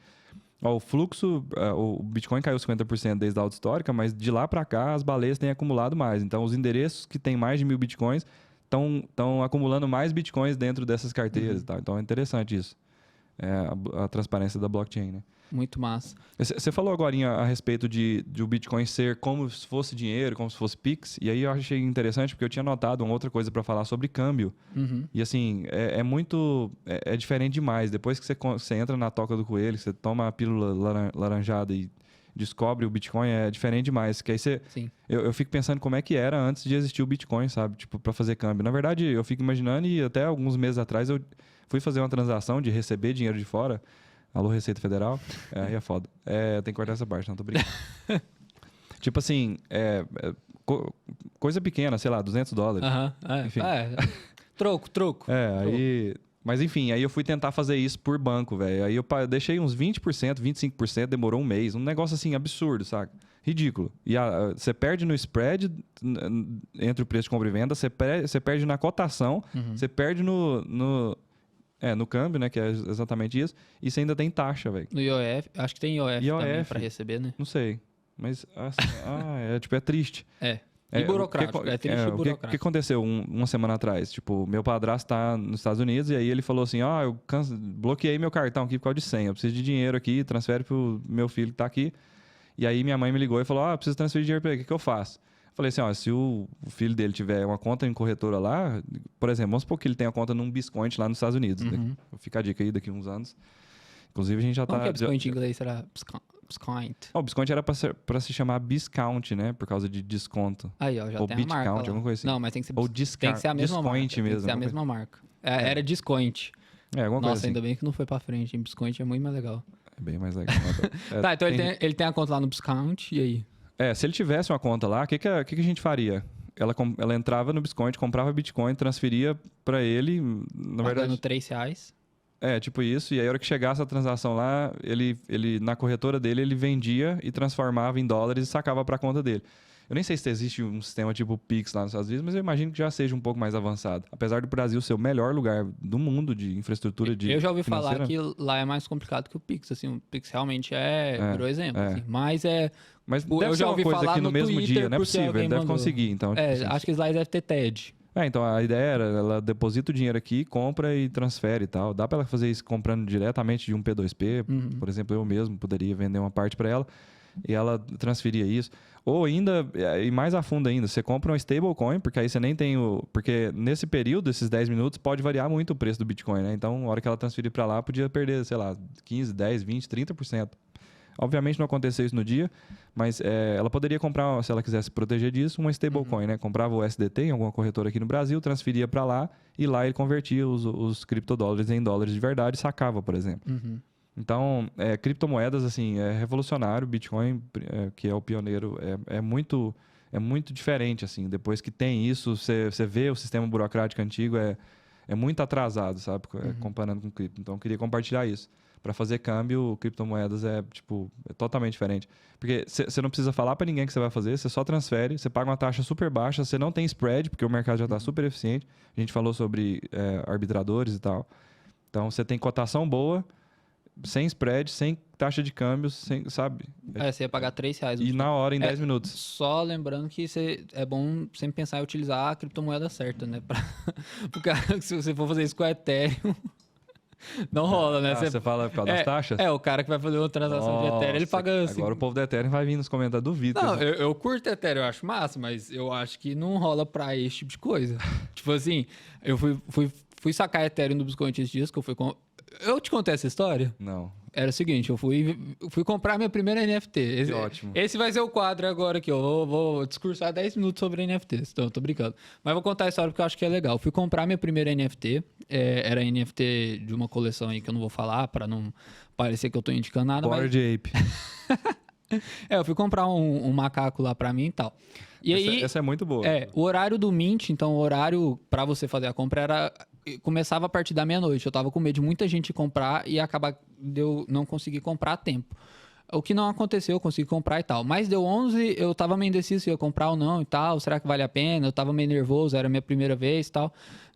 o fluxo, o Bitcoin caiu 50% desde a alta histórica, mas de lá para cá as baleias têm acumulado mais. Então, os endereços que têm mais de 1.000 Bitcoins estão acumulando mais Bitcoins dentro dessas carteiras. E tal. Então, é interessante isso. A transparência da blockchain, né? muito massa. Você falou agorinha a respeito de o Bitcoin ser como se fosse dinheiro, como se fosse Pix. E aí eu achei interessante porque eu tinha notado uma outra coisa para falar sobre câmbio. E assim, é diferente demais. Depois que você entra na toca do coelho, você toma a pílula laranjada e descobre o Bitcoin, é diferente demais. Que aí Sim. eu fico pensando como é que era antes de existir o Bitcoin, sabe? Tipo, para fazer câmbio. Na verdade, eu fico imaginando e até alguns meses atrás eu fui fazer uma transação de receber dinheiro de fora. Alô, Receita Federal. Aí é foda. Tem que cortar essa parte, não tô brincando. Tipo assim, coisa pequena, sei lá, $200. Enfim. Troco. Aí Mas enfim, aí eu fui tentar fazer isso por banco, velho. Aí eu deixei uns 20%, 25%, demorou um mês. Um negócio assim absurdo, saca? Ridículo. E você perde no spread entre o preço de compra e venda, você perde na cotação, você perde no câmbio, né? Que é exatamente isso. E você ainda tem taxa, velho. No IOF, acho que tem IOF também pra receber, né? Não sei. Mas, assim, é triste. E burocrático, é triste e burocrático. O que aconteceu uma semana atrás? Tipo, meu padrasto tá nos Estados Unidos e aí ele falou assim, eu bloqueei meu cartão aqui por causa de senha, eu preciso de dinheiro aqui, transfere pro meu filho que tá aqui. E aí minha mãe me ligou e falou, eu preciso transferir dinheiro pra ele, o que eu faço? Eu falei assim, se o filho dele tiver uma conta em corretora lá, por exemplo, vamos supor que ele tenha conta num Biscoint lá nos Estados Unidos. Fica a dica aí daqui uns anos. Inclusive a gente já Como tá... que é Biscoint em inglês? Será Biscoint? O Biscoint era pra se chamar Biscount, né? Por causa de desconto. Aí, ó, já ou tem a marca Bitcount, lá. alguma coisa assim. Não, mas tem que ser, Ou tem que ser a mesma marca. Discount mesmo. Tem que ser a mesma marca. Era Discount. Alguma coisa Nossa, assim. ainda bem que não foi pra frente. Em Biscoint é muito mais legal. É bem mais legal. Tá, então ele tem a conta lá no Biscount, e aí? Se ele tivesse uma conta lá, o que a gente faria? Ela entrava no Biscoint, comprava Bitcoin, transferia pra ele, na verdade... Pagando R$3. Tipo isso. E aí, a hora que chegasse a transação lá, ele na corretora dele, ele vendia e transformava em dólares e sacava para a conta dele. Eu nem sei se existe um sistema tipo Pix lá nos Estados Unidos, mas eu imagino que já seja um pouco mais avançado. Apesar do Brasil ser o melhor lugar do mundo de infraestrutura de Eu já ouvi financeira. falar que lá é mais complicado que o Pix. Assim, o Pix realmente virou exemplo. Assim, mas Mas eu deve ser já uma ouvi coisa falar aqui no mesmo Twitter, dia, não é porque possível, ele alguém deve mandou. conseguir. Então, tipo assim, acho que lá deve ter TED. então a ideia era, ela deposita o dinheiro aqui, compra e transfere e tal. Dá para ela fazer isso comprando diretamente de um P2P. Por exemplo, eu mesmo poderia vender uma parte para ela e ela transferia isso. Ou ainda, e mais a fundo ainda, você compra uma stablecoin, porque aí você nem tem porque nesse período, esses 10 minutos, pode variar muito o preço do Bitcoin, né? Então, na hora que ela transferir para lá, podia perder, sei lá, 15, 10, 20, 30%. Obviamente não aconteceu isso no dia, mas ela poderia comprar, se ela quisesse proteger disso, uma stablecoin, né? Comprava o USDT em alguma corretora aqui no Brasil, transferia para lá e lá ele convertia os criptodólares em dólares de verdade e sacava, por exemplo. Então, criptomoedas, assim, é revolucionário. Bitcoin, que é o pioneiro, é muito diferente, assim. Depois que tem isso, você vê o sistema burocrático antigo é muito atrasado, sabe? Comparando com cripto. Então, eu queria compartilhar isso. Para fazer câmbio, criptomoedas é totalmente diferente. Porque você não precisa falar para ninguém que você vai fazer, você só transfere, você paga uma taxa super baixa, você não tem spread, porque o mercado já está super eficiente. A gente falou sobre arbitradores e tal. Então, você tem cotação boa, sem spread, sem taxa de câmbio, sabe? Você ia pagar R$3. E na hora, em 10 minutos. Só lembrando que é bom sempre pensar em utilizar a criptomoeda certa, né? Porque se você for fazer isso com o Ethereum... Não rola, né? Você fala por causa das taxas? O cara que vai fazer uma transação de Ethereum, ele paga... Agora o povo do Ethereum vai vir nos comentários, duvido. Não, eu curto Ethereum, eu acho massa, mas eu acho que não rola pra esse tipo de coisa. Tipo assim, eu fui sacar Ethereum do Bitcoin esses dias, que eu fui... Eu te contei essa história? Não. Era o seguinte, eu fui comprar minha primeira NFT. Ótimo. Esse vai ser o quadro agora aqui, eu vou discursar 10 minutos sobre NFTs, então eu tô brincando. Mas vou contar a história porque eu acho que é legal. Fui comprar minha primeira NFT, era NFT de uma coleção aí que eu não vou falar, pra não parecer que eu tô indicando nada. Bored Ape. Eu fui comprar um macaco lá pra mim e tal. E aí, essa é muito boa. O horário do Mint, então o horário pra você fazer a compra começava a partir da meia-noite. Eu tava com medo de muita gente comprar e acabar de eu não conseguir comprar a tempo. O que não aconteceu, eu consegui comprar e tal. Mas deu 11, eu tava meio indeciso se ia comprar ou não e tal. Será que vale a pena? Eu tava meio nervoso, era a minha primeira vez e tal.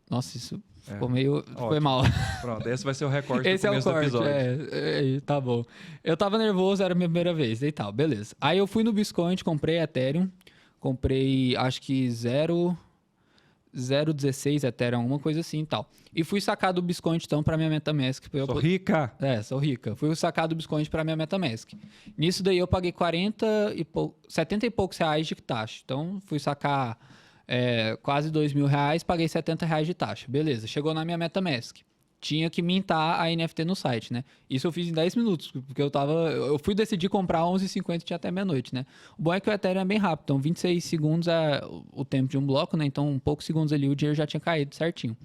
Nossa, isso ficou meio... Foi mal. Pronto, esse vai ser o recorde Esse do começo do episódio. Tá bom. Eu tava nervoso, era a minha primeira vez e tal, beleza. Aí eu fui no Biscoint, comprei Ethereum. Comprei, acho que 0,16 Ethereum, alguma coisa assim e tal. E fui sacar do Biscoint, então, pra minha MetaMask. Sou rica! Sou rica. Fui sacar do Biscoint pra minha MetaMask. Nisso daí eu paguei 70 e poucos reais de taxa. Então, fui sacar quase R$2.000, paguei R$70 de taxa. Beleza, chegou na minha MetaMask. Tinha que mintar a NFT no site, né? Isso eu fiz em 10 minutos, porque eu fui decidir comprar 11h50, tinha até meia-noite, né? O bom é que o Ethereum é bem rápido, então 26 segundos é o tempo de um bloco, né? Então, poucos segundos ali o dinheiro já tinha caído certinho.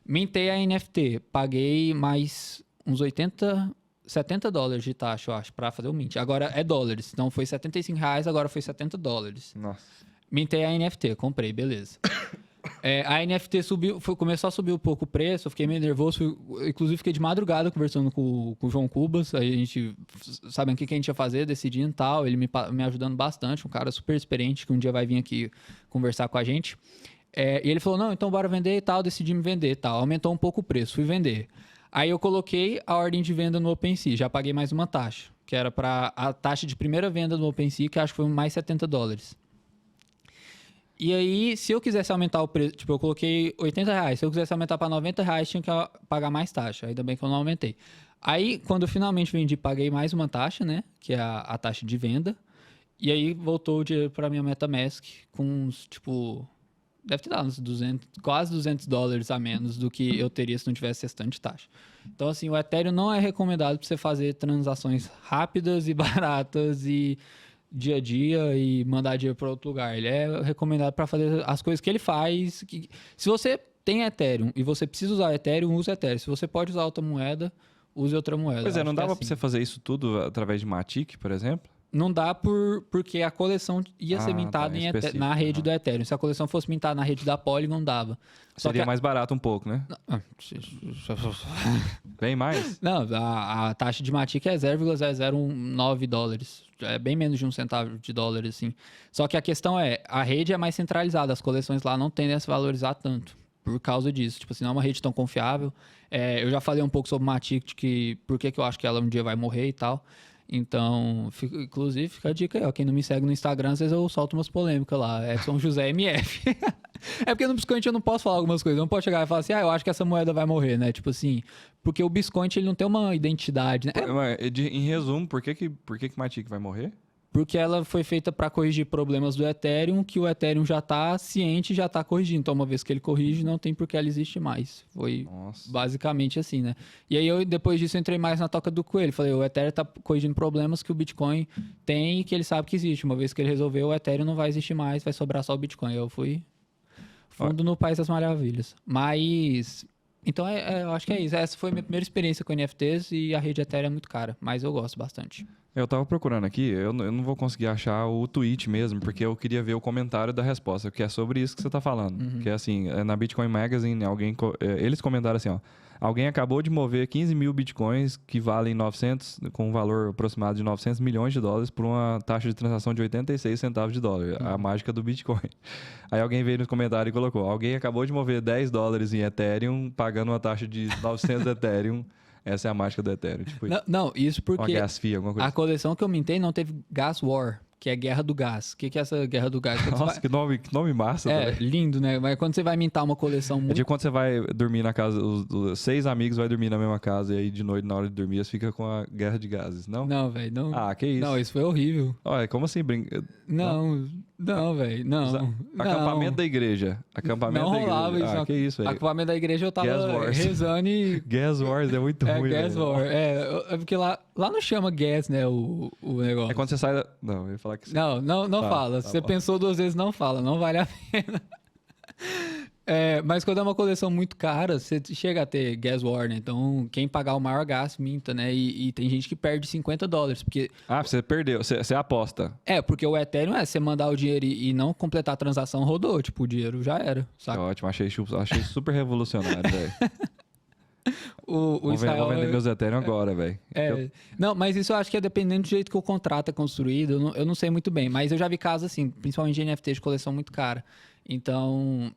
Mintei a NFT, paguei mais uns $70 de taxa, eu acho, pra fazer o mint. Agora é dólares, então foi R$75, agora foi $70. Nossa. Mintei a NFT, comprei, beleza. A NFT subiu, começou a subir um pouco o preço, eu fiquei meio nervoso. Inclusive, fiquei de madrugada conversando com o João Cubas. Aí a gente, sabendo o que a gente ia fazer, decidindo e tal. Ele me ajudando bastante, um cara super experiente que um dia vai vir aqui conversar com a gente. E ele falou: não, então bora vender e tal. Decidi me vender e tal. Aumentou um pouco o preço, fui vender. Aí eu coloquei a ordem de venda no OpenSea, já paguei mais uma taxa, que era para a taxa de primeira venda no OpenSea, que acho que foi mais $70. E aí, se eu quisesse aumentar o preço, tipo, eu coloquei R$80, se eu quisesse aumentar para R$90, tinha que pagar mais taxa, ainda bem que eu não aumentei. Aí, quando eu finalmente vendi, paguei mais uma taxa, né, que é a taxa de venda, e aí voltou o dinheiro para minha MetaMask com uns, tipo, deve ter dado uns 200, quase $200 a menos do que eu teria se não tivesse restante de taxa. Então, assim, o Ethereum não é recomendado para você fazer transações rápidas e baratas e dia a dia e mandar dinheiro para outro lugar. Ele é recomendado para fazer as coisas que ele faz. Se você tem Ethereum e você precisa usar Ethereum, use Ethereum. Se você pode usar outra moeda, use outra moeda. Pois é, não dava assim. para você fazer isso tudo através de Matic, por exemplo? Não dá porque a coleção ia ser mintada na rede do Ethereum. Se a coleção fosse mintada na rede da Polygon, dava. Seria mais barato um pouco, né? Bem mais? Não, a taxa de Matic é $0,009. É bem menos de $0,01 assim. Só que a questão é, a rede é mais centralizada, as coleções lá não tendem a se valorizar tanto por causa disso. Tipo assim, não é uma rede tão confiável. Eu já falei um pouco sobre Matic, por que eu acho que ela um dia vai morrer e tal. Então, inclusive, fica a dica aí, ó. Quem não me segue no Instagram, às vezes eu solto umas polêmicas lá. Edson José MF. É porque no Biscoint eu não posso falar algumas coisas. Eu não posso chegar e falar assim, eu acho que essa moeda vai morrer, né? Tipo assim, porque o Biscoint ele não tem uma identidade, né? Em resumo, por que Matic vai morrer? Porque ela foi feita para corrigir problemas do Ethereum, que o Ethereum já está ciente e já está corrigindo. Então, uma vez que ele corrige, não tem por que ela existir mais. Foi basicamente assim, né? E aí, depois disso, eu entrei mais na toca do coelho. Falei, o Ethereum está corrigindo problemas que o Bitcoin tem e que ele sabe que existe. Uma vez que ele resolveu, o Ethereum não vai existir mais, vai sobrar só o Bitcoin. Eu fui fundo no País das Maravilhas. Mas... Então, eu acho que é isso. Essa foi a minha primeira experiência com NFTs e a rede Ethereum é muito cara. Mas eu gosto bastante. Eu tava procurando aqui, eu não vou conseguir achar o tweet mesmo, porque eu queria ver o comentário da resposta, que é sobre isso que você tá falando. Uhum. Que é assim, na Bitcoin Magazine, eles comentaram assim, ó. Alguém acabou de mover 15 mil bitcoins que valem 900, com um valor aproximado de $900 milhões por uma taxa de transação de 86 centavos de dólar. A mágica do Bitcoin. Aí alguém veio no comentário e colocou, alguém acabou de mover $10 em Ethereum, pagando uma taxa de 900 Ethereum. Essa é a mágica do Ethereum. Tipo, não, isso porque gas fee, alguma coisa a coleção que eu mintei não teve Gas War, que é Guerra do Gás. O que é essa Guerra do Gás? Nossa, que nome massa. Lindo, né? Mas quando você vai mintar uma coleção muito... É tipo quando você vai dormir na casa, os 6 amigos vai dormir na mesma casa e aí de noite, na hora de dormir, você fica com a guerra de gases, não? Não, velho, não. Ah, que isso? Não, isso foi horrível. Olha, como assim? Não, velho, não. Acampamento da igreja. Acampamento não da igreja. rolava isso. Que isso, velho? Acampamento da igreja eu tava rezando e... Gas Wars é muito ruim, Gas War. É porque lá não chama gas, né, o negócio. É quando você sai da... Não, eu ia falar que... Não fala. Se você pensou 2 vezes, não fala. Não vale a pena. Mas quando é uma coleção muito cara, você chega a ter Gas War, né? Então, quem pagar o maior gasto, minta, né? E tem gente que perde $50, porque... Ah, você perdeu. Você aposta. Porque o Ethereum você mandar o dinheiro e não completar a transação, rodou. Tipo, o dinheiro já era, saca? Ótimo, achei super revolucionário, velho. O Israel... Vou vender meus Ethereum agora, velho. Não, mas isso eu acho que é dependendo do jeito que o contrato é construído. Eu não sei muito bem, mas eu já vi casos assim, principalmente de NFT de coleção muito cara. Então,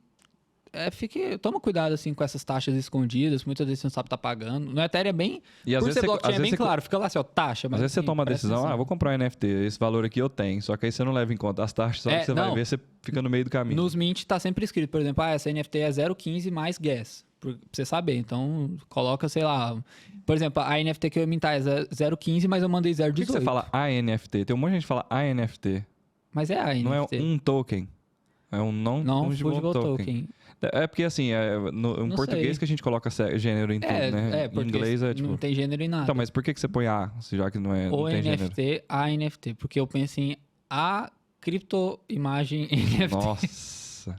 toma cuidado assim com essas taxas escondidas, muitas vezes você não sabe estar pagando. No Ethereum é bem... E por ser blockchain é bem claro, fica lá assim, ó, taxa. Mas às vezes assim, você toma a decisão, assim. vou comprar um NFT, esse valor aqui eu tenho, só que aí você não leva em conta as taxas, só que você vai ver, você fica no meio do caminho. Nos Mint tá sempre escrito, por exemplo, essa NFT é 0,15 mais gas, pra você saber. Então, coloca, sei lá... Por exemplo, a NFT que eu ia mintar é 0,15, mas eu mandei 0,18. Por que você fala ANFT? Tem um monte de gente que fala ANFT. Mas é a NFT. Não é um token. É um non-fungible token. É porque, assim, em português que a gente coloca gênero em tudo, né? Em inglês é tipo... Não tem gênero em nada. Então, mas por que você põe A, já que não tem NFT, gênero? a NFT, porque eu penso em a criptoimagem NFT. Nossa.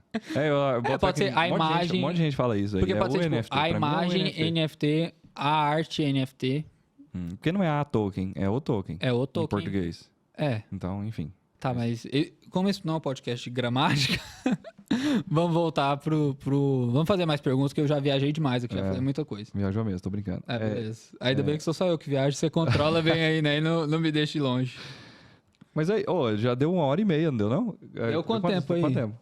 Pode ser a imagem... Um monte de gente fala isso aí. Porque pode ser, tipo, NFT, a imagem NFT, a arte NFT. Porque não é a token, é o token. É o token. Em português. É. Então, enfim. Tá, mas como esse não é um podcast de gramática, vamos voltar Vamos fazer mais perguntas, que eu já viajei demais aqui, já falei muita coisa. Viajou mesmo, tô brincando. Beleza. Ainda bem que sou só eu que viajo, você controla bem aí, né? E não me deixe longe. Mas aí, já deu 1h30, não deu não? Deu quanto tempo aí? Quanto tempo?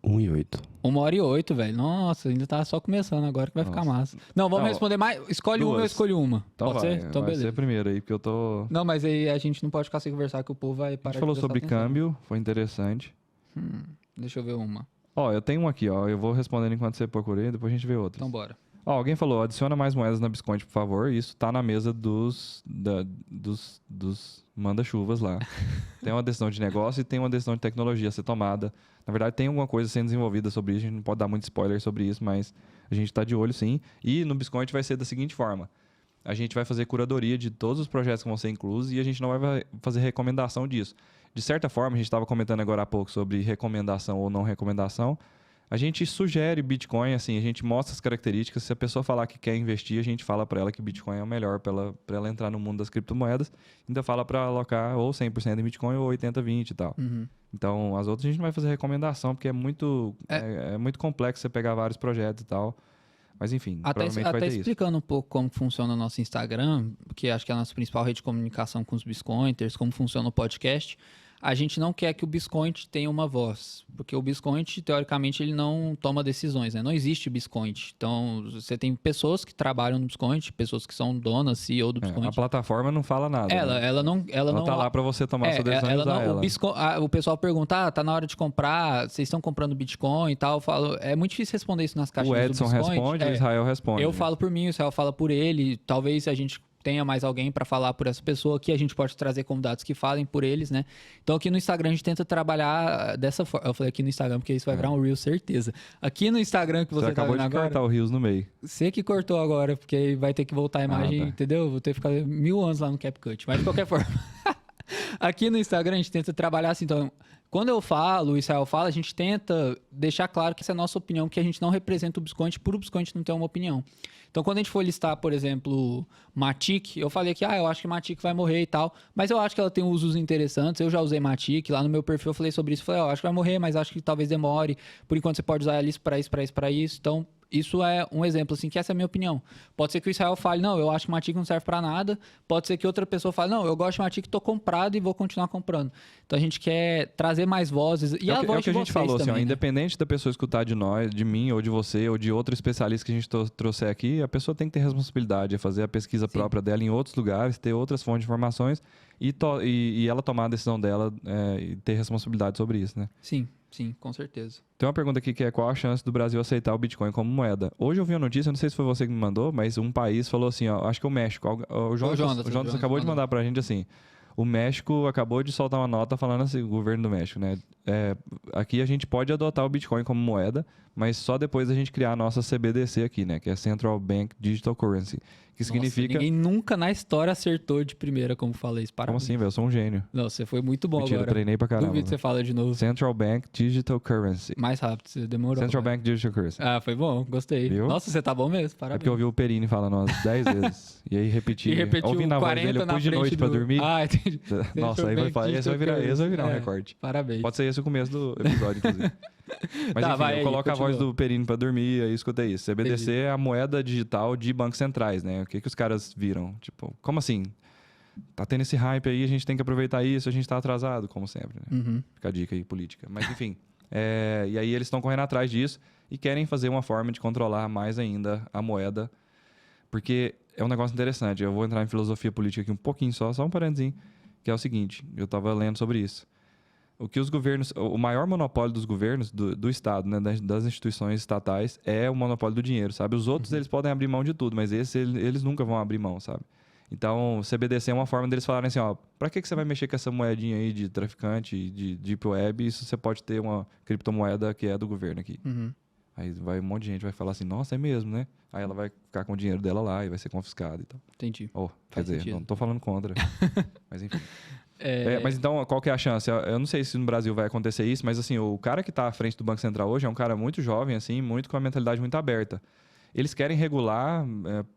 1h08. 1h08, velho. Nossa, ainda tá só começando agora que vai ficar massa. Não, vamos responder mais. Escolhe uma, eu escolho uma. Então Pode ser? Então, vai beleza. ser primeiro aí, porque eu tô... Não, mas aí a gente não pode ficar sem conversar, que o povo vai parar A gente falou de sobre prestar atenção. câmbio, foi interessante. Deixa eu ver uma. Eu tenho uma aqui, eu vou respondendo enquanto você procura e depois a gente vê outra. Então bora. Alguém falou, adiciona mais moedas na Biscoint, por favor. Isso tá na mesa dos manda-chuvas lá. Tem uma decisão de negócio e tem uma decisão de tecnologia a ser tomada. Na verdade, tem alguma coisa sendo desenvolvida sobre isso. A gente não pode dar muito spoiler sobre isso, mas a gente tá de olho sim. E no Biscoint vai ser da seguinte forma. A gente vai fazer curadoria de todos os projetos que vão ser inclusos e a gente não vai fazer recomendação disso. De certa forma, a gente estava comentando agora há pouco sobre recomendação ou não recomendação. A gente sugere Bitcoin, assim, a gente mostra as características. Se a pessoa falar que quer investir, a gente fala para ela que Bitcoin é o melhor para ela entrar no mundo das criptomoedas. Ainda fala para alocar ou 100% em Bitcoin ou 80-20 e tal. Então, as outras a gente não vai fazer recomendação, porque é muito complexo você pegar vários projetos e tal. Mas enfim, provavelmente vai ter isso. Explicando um pouco como funciona o nosso Instagram, que acho que é a nossa principal rede de comunicação com os Biscointers, como funciona o podcast. A gente não quer que o Biscoint tenha uma voz, porque o Biscoint, teoricamente, ele não toma decisões, né? Não existe Biscoint. Então, você tem pessoas que trabalham no Biscoint, pessoas que são donas, CEO do Biscoint. A plataforma não fala nada. Ela não tá lá para você tomar sua decisão e usar ela. O pessoal pergunta, tá na hora de comprar, vocês estão comprando Bitcoin e tal. Eu falo, é muito difícil responder isso nas caixinhas do Biscoint. O Edson responde, o Israel responde. Eu falo por mim, o Israel fala por ele. Talvez a gente tenha mais alguém para falar por essa pessoa, que a gente pode trazer convidados que falem por eles, né? Então aqui no Instagram a gente tenta trabalhar dessa forma. Eu falei aqui no Instagram porque isso vai virar um Reel, certeza. Aqui no Instagram que você tá vendo agora... Você acabou de cortar o Reels no meio. Você que cortou agora, porque vai ter que voltar a imagem, entendeu? Vou ter que ficar 1000 anos lá no CapCut, mas de qualquer forma. Aqui no Instagram a gente tenta trabalhar assim, então... Quando eu falo, o Israel fala, a gente tenta deixar claro que essa é a nossa opinião, que a gente não representa o Biscoint por o Biscoint não ter uma opinião. Então, quando a gente for listar, por exemplo, Matic, eu falei que eu acho que Matic vai morrer e tal, mas eu acho que ela tem usos interessantes. Eu já usei Matic, lá no meu perfil eu falei sobre isso, falei, eu acho que vai morrer, mas acho que talvez demore. Por enquanto você pode usar ela para isso. Então, isso é um exemplo, assim, que essa é a minha opinião. Pode ser que o Israel fale, não, eu acho que Matic não serve para nada. Pode ser que outra pessoa fale, não, eu gosto de Matic, tô comprado e vou continuar comprando. Então a gente quer trazer mais vozes. E a voz o que a gente falou, também, assim, né? Independente da pessoa escutar de nós, de mim, ou de você, ou de outro especialista que a gente trouxer aqui, a pessoa tem que ter responsabilidade, é fazer a pesquisa própria dela em outros lugares, ter outras fontes de informações e ela tomar a decisão dela e ter responsabilidade sobre isso, né? Sim, com certeza. Tem uma pergunta aqui que é qual a chance do Brasil aceitar o Bitcoin como moeda? Hoje eu vi uma notícia, não sei se foi você que me mandou, mas um país falou assim, acho que o México, o Jonas acabou de mandar pra gente assim, o México acabou de soltar uma nota falando assim, o governo do México, né? Aqui a gente pode adotar o Bitcoin como moeda, mas só depois a gente criar a nossa CBDC aqui, né? Que é Central Bank Digital Currency. Que significa... Ninguém nunca na história acertou de primeira como falei isso. Parabéns. Como assim, velho? Eu sou um gênio. Não, você foi muito bom. Mentira, agora. Eu treinei pra caramba. Duvido que você fala de novo. Central Bank Digital Currency. Mais rápido, você demorou. Central Bank Digital Currency. Foi bom, gostei. Viu? Nossa, você tá bom mesmo, parabéns. É porque eu ouvi o Perini falando umas 10 vezes. E aí repeti. Ouvi na voz dele, eu pus de noite pra dormir. Entendi. Nossa, aí esse vai virar um recorde. Parabéns. Pode ser esse o começo do episódio, inclusive. Mas enfim, eu coloco a voz do Perini pra dormir e aí escutei isso. CBDC é a moeda digital de bancos centrais, né? O que os caras viram? Tipo, como assim? Tá tendo esse hype aí, a gente tem que aproveitar isso, a gente tá atrasado, como sempre, né? Fica a dica aí, política. Mas enfim, e aí eles estão correndo atrás disso e querem fazer uma forma de controlar mais ainda a moeda, porque é um negócio interessante. Eu vou entrar em filosofia política aqui um pouquinho só um parentezinho, que é o seguinte, eu tava lendo sobre isso. O que os governos, o maior monopólio dos governos, do Estado, né, das instituições estatais, é o monopólio do dinheiro, sabe? Os outros, eles podem abrir mão de tudo, mas eles nunca vão abrir mão, sabe? Então, o CBDC é uma forma deles falarem assim, pra que você vai mexer com essa moedinha aí de traficante, de Deep Web, isso você pode ter uma criptomoeda que é do governo aqui. Aí vai um monte de gente vai falar assim, nossa, é mesmo, né? Aí ela vai ficar com o dinheiro dela lá e vai ser confiscado e tal. Entendi. Quer dizer, não tô falando contra. Mas enfim. Mas então, qual que é a chance? Eu não sei se no Brasil vai acontecer isso, mas assim, o cara que está à frente do Banco Central hoje é um cara muito jovem, assim, muito com a mentalidade muito aberta. Eles querem regular,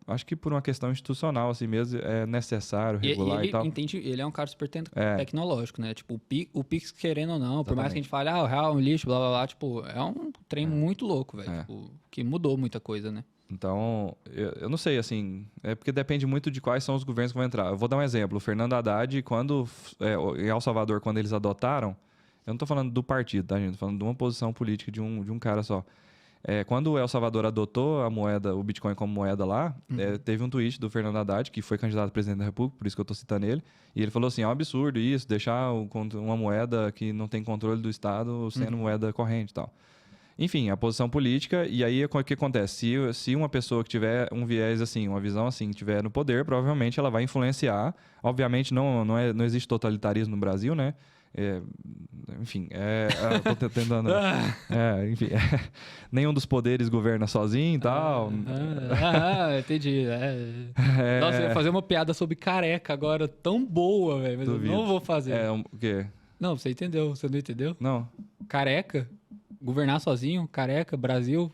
acho que por uma questão institucional, assim mesmo, é necessário regular e tal. Entende, ele é um cara super É. tecnológico, né? Tipo, o Pix, querendo ou não, por mais que a Exatamente. gente fale, o real é um lixo, blá, blá, blá, tipo, é um trem muito louco, velho. É. Tipo, que mudou muita coisa, né? Então, eu não sei, assim, é porque depende muito de quais são os governos que vão entrar. Eu vou dar um exemplo. O Fernando Haddad, em El Salvador, quando eles adotaram, eu não estou falando do partido, tá, gente? Estou falando de uma posição política de um cara só. Quando o El Salvador adotou a moeda, o Bitcoin como moeda lá, teve um tweet do Fernando Haddad, que foi candidato a presidente da República, por isso que eu estou citando ele, e ele falou assim, é um absurdo isso, deixar uma moeda que não tem controle do Estado sendo moeda corrente e tal. Enfim, a posição política, e aí o que acontece? Se uma pessoa que tiver um viés assim, uma visão assim, tiver no poder, provavelmente ela vai influenciar. Obviamente não existe totalitarismo no Brasil, né? Enfim, eu tô tentando. Enfim, nenhum dos poderes governa sozinho e tal. Entendi. Nossa, eu ia fazer uma piada sobre careca agora, tão boa, velho, mas Duvido. eu não vou fazer. O quê? Não, você entendeu, você não entendeu? Não. Careca, governar sozinho, careca, Brasil,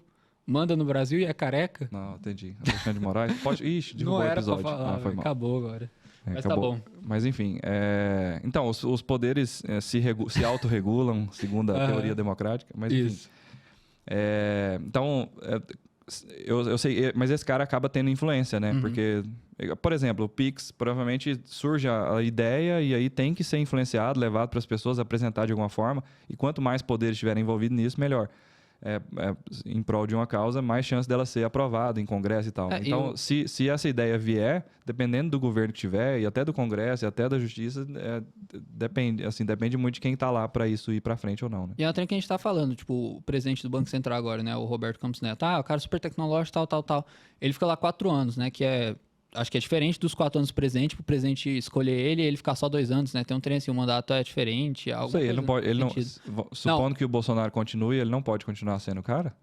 manda no Brasil e é careca. Não, entendi. Alexandre de Moraes? Derrubou Não o era episódio. pra falar, Foi velho, mal. acabou agora. Mas tá Acabou. bom. Mas enfim, então, os poderes se autorregulam, segundo a teoria democrática. Mas enfim. Isso. Então, eu sei, mas esse cara acaba tendo influência, né? Porque, por exemplo, o Pix, provavelmente surge a ideia e aí tem que ser influenciado, levado para as pessoas, apresentar de alguma forma. E quanto mais poderes estiverem envolvidos nisso, melhor. Em prol de uma causa, mais chance dela ser aprovada em Congresso e tal. Então, se essa ideia vier, dependendo do governo que tiver, e até do Congresso, e até da Justiça, depende muito de quem está lá para isso ir para frente ou não, né? E é o trem que a gente tá falando, tipo, o presidente do Banco Central agora, né, o Roberto Campos Neto. O cara super tecnológico, tal. Ele fica lá 4 anos, né, acho que é diferente dos 4 anos do presidente, pro presidente escolher ele e ele ficar só 2 anos, né? Tem um trem assim, o mandato é diferente. Não sei, ele não pode. Supondo que o Bolsonaro continue, ele não pode continuar sendo o cara?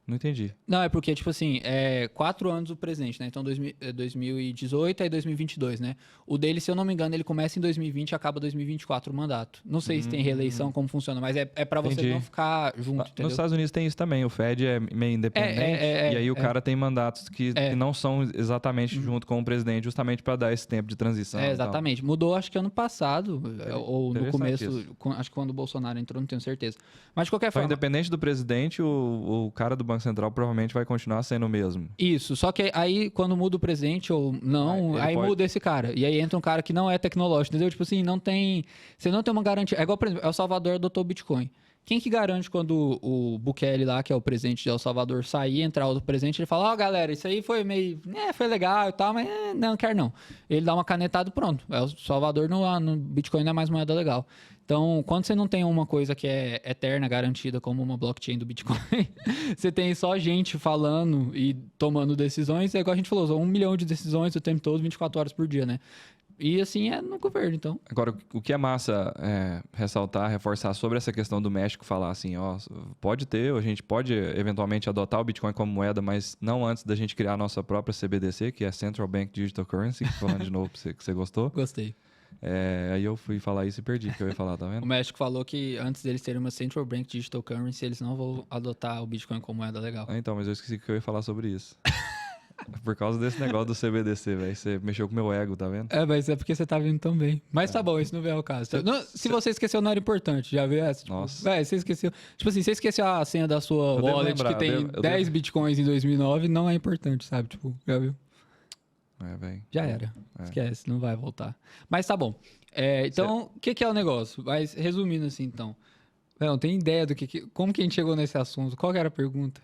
Não entendi. Não, é porque, tipo assim, 4 anos o presidente, né? Então, 2018 e 2022, né? O dele, se eu não me engano, ele começa em 2020 e acaba em 2024 o mandato. Não sei se tem reeleição, como funciona, mas é pra você Entendi. não ficar junto, entendeu? Nos Estados Unidos tem isso também. O Fed é meio independente. E aí o cara tem mandatos que não são exatamente junto com o presidente, justamente para dar esse tempo de transição. Exatamente. Mudou, acho que ano passado, ou no começo, isso. acho que quando o Bolsonaro entrou, não tenho certeza. Mas, de qualquer Então, forma... independente do presidente, o cara do Banco Central provavelmente vai continuar sendo o mesmo. Isso, só que aí quando muda o presidente ou não, aí muda esse cara. E aí entra um cara que não é tecnológico, entendeu? Tipo assim, você não tem uma garantia. É igual, por exemplo, El Salvador adotou o Bitcoin. Quem que garante quando o Bukele lá, que é o presidente de El Salvador, sair, entrar outro presidente, ele fala, galera, isso aí foi meio, foi legal e tal, mas não quero não. Ele dá uma canetada e pronto. El Salvador no Bitcoin não é mais moeda legal. Então, quando você não tem uma coisa que é eterna, garantida, como uma blockchain do Bitcoin, você tem só gente falando e tomando decisões, é igual a gente falou, são 1 milhão de decisões o tempo todo, 24 horas por dia, né? E assim é no governo, então. Agora, o que é massa ressaltar, reforçar sobre essa questão do México, falar assim, pode ter, a gente pode eventualmente adotar o Bitcoin como moeda, mas não antes da gente criar a nossa própria CBDC, que é Central Bank Digital Currency, falando de novo que você gostou. Gostei. Aí eu fui falar isso e perdi o que eu ia falar, tá vendo? O México falou que antes deles terem uma Central Bank Digital Currency, eles não vão adotar o Bitcoin como moeda legal. Então, mas eu esqueci que eu ia falar sobre isso. Por causa desse negócio do CBDC, velho. Você mexeu com o meu ego, tá vendo? Mas é porque você tá vindo tão bem. Mas tá bom, isso não é o caso. Se você esqueceu, não era importante. Já viu essa? Tipo, Nossa. Você esqueceu. Tipo assim, você esqueceu a senha da sua Eu devo wallet lembrar, que tem eu 10 devo. bitcoins em 2009, não é importante, sabe? Tipo, já viu? Velho. Já era. Esquece, não vai voltar. Mas tá bom. Então, o que é o negócio? Mas resumindo assim, então. Não tem ideia do como que a gente chegou nesse assunto? Qual que era a pergunta?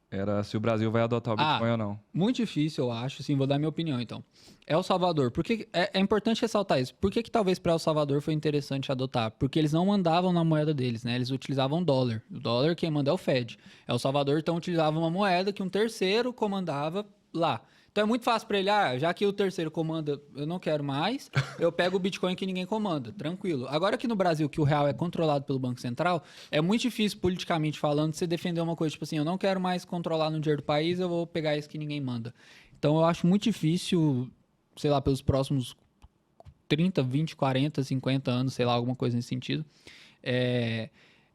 Era se o Brasil vai adotar o Bitcoin ou não. Muito difícil, eu acho. Sim, vou dar minha opinião, então. El Salvador. É importante ressaltar isso. Por que talvez para El Salvador foi interessante adotar? Porque eles não mandavam na moeda deles, né? Eles utilizavam dólar. O dólar quem manda é o Fed. El Salvador, então, utilizava uma moeda que um terceiro comandava lá. Então é muito fácil para ele, já que o terceiro comanda, eu não quero mais, eu pego o Bitcoin que ninguém comanda, tranquilo. Agora aqui no Brasil, que o real é controlado pelo Banco Central, é muito difícil, politicamente falando, você defender uma coisa, tipo assim, eu não quero mais controlar no dinheiro do país, eu vou pegar esse que ninguém manda. Então eu acho muito difícil, sei lá, pelos próximos 30, 20, 40, 50 anos, sei lá, alguma coisa nesse sentido,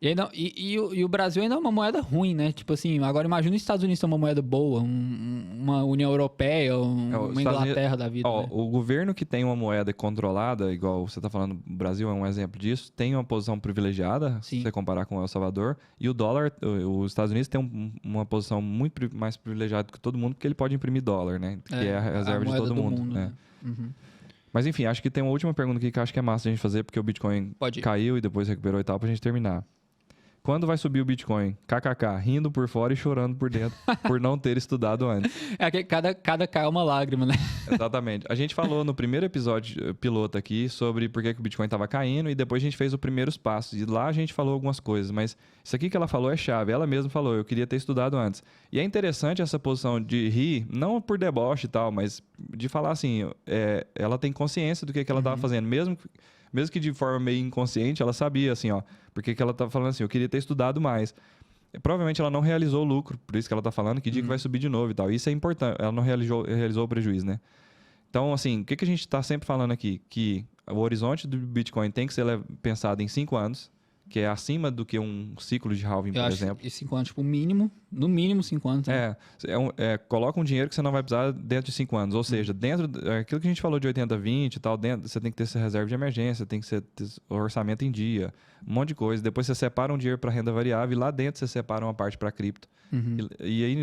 E o Brasil ainda é uma moeda ruim, né? Tipo assim, agora imagina os Estados Unidos ter uma moeda boa, uma União Europeia, os uma Estados Inglaterra Unidos- da vida, Ó, né? o governo que tem uma moeda controlada, igual você tá falando, o Brasil é um exemplo disso, tem uma posição privilegiada, Sim. se você comparar com o El Salvador, e o dólar, os Estados Unidos tem uma posição muito mais privilegiada que todo mundo, porque ele pode imprimir dólar, né? Que é a reserva de moeda todo do mundo. né? né? Uhum. Mas enfim, acho que tem uma última pergunta aqui que eu acho que é massa a gente fazer, porque o Bitcoin Pode ir. caiu e depois recuperou e tal, pra gente terminar. Quando vai subir o Bitcoin? KKK, rindo por fora e chorando por dentro, por não ter estudado antes. É que cada cai é uma lágrima, né? Exatamente. A gente falou no primeiro episódio piloto aqui sobre por que que o Bitcoin estava caindo e depois a gente fez os primeiros passos. E lá a gente falou algumas coisas, mas isso aqui que ela falou é chave. Ela mesma falou, eu queria ter estudado antes. E é interessante essa posição de rir, não por deboche e tal, mas de falar assim, ela tem consciência do que ela estava fazendo. Mesmo que de forma meio inconsciente, ela sabia assim, ó, porque que ela estava falando assim, eu queria ter estudado mais. Provavelmente ela não realizou o lucro, por isso que ela está falando que dia que vai subir de novo e tal. Isso é importante, ela não realizou o prejuízo, né? Então, assim, o que a gente está sempre falando aqui? Que o horizonte do Bitcoin tem que ser pensado em 5 anos, que é acima do que um ciclo de halving, Eu por acho exemplo. que 5 anos, tipo, no mínimo 5 anos. Né? Coloca um dinheiro que você não vai precisar dentro de 5 anos. Ou seja, dentro aquilo que a gente falou de 80-20 e tal, você tem que ter essa reserva de emergência, tem que ter o orçamento em dia, um monte de coisa. Depois você separa um dinheiro para renda variável e lá dentro você separa uma parte para cripto. E aí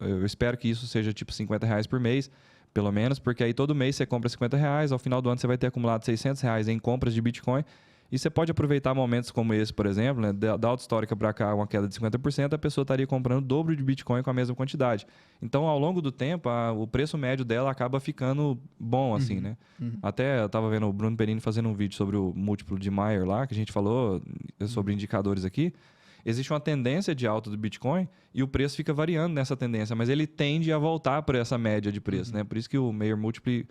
eu espero que isso seja tipo R$50 por mês, pelo menos, porque aí todo mês você compra R$50, ao final do ano você vai ter acumulado R$600 em compras de Bitcoin. E você pode aproveitar momentos como esse, por exemplo, né, da alta histórica para cá, uma queda de 50%, a pessoa estaria comprando o dobro de Bitcoin com a mesma quantidade. Então, ao longo do tempo, o preço médio dela acaba ficando bom, assim, né? Até eu estava vendo o Bruno Perini fazendo um vídeo sobre o múltiplo de Mayer lá, que a gente falou sobre indicadores aqui. Existe uma tendência de alta do Bitcoin e o preço fica variando nessa tendência, mas ele tende a voltar para essa média de preço, né? Por isso que o Mayer Múltiplo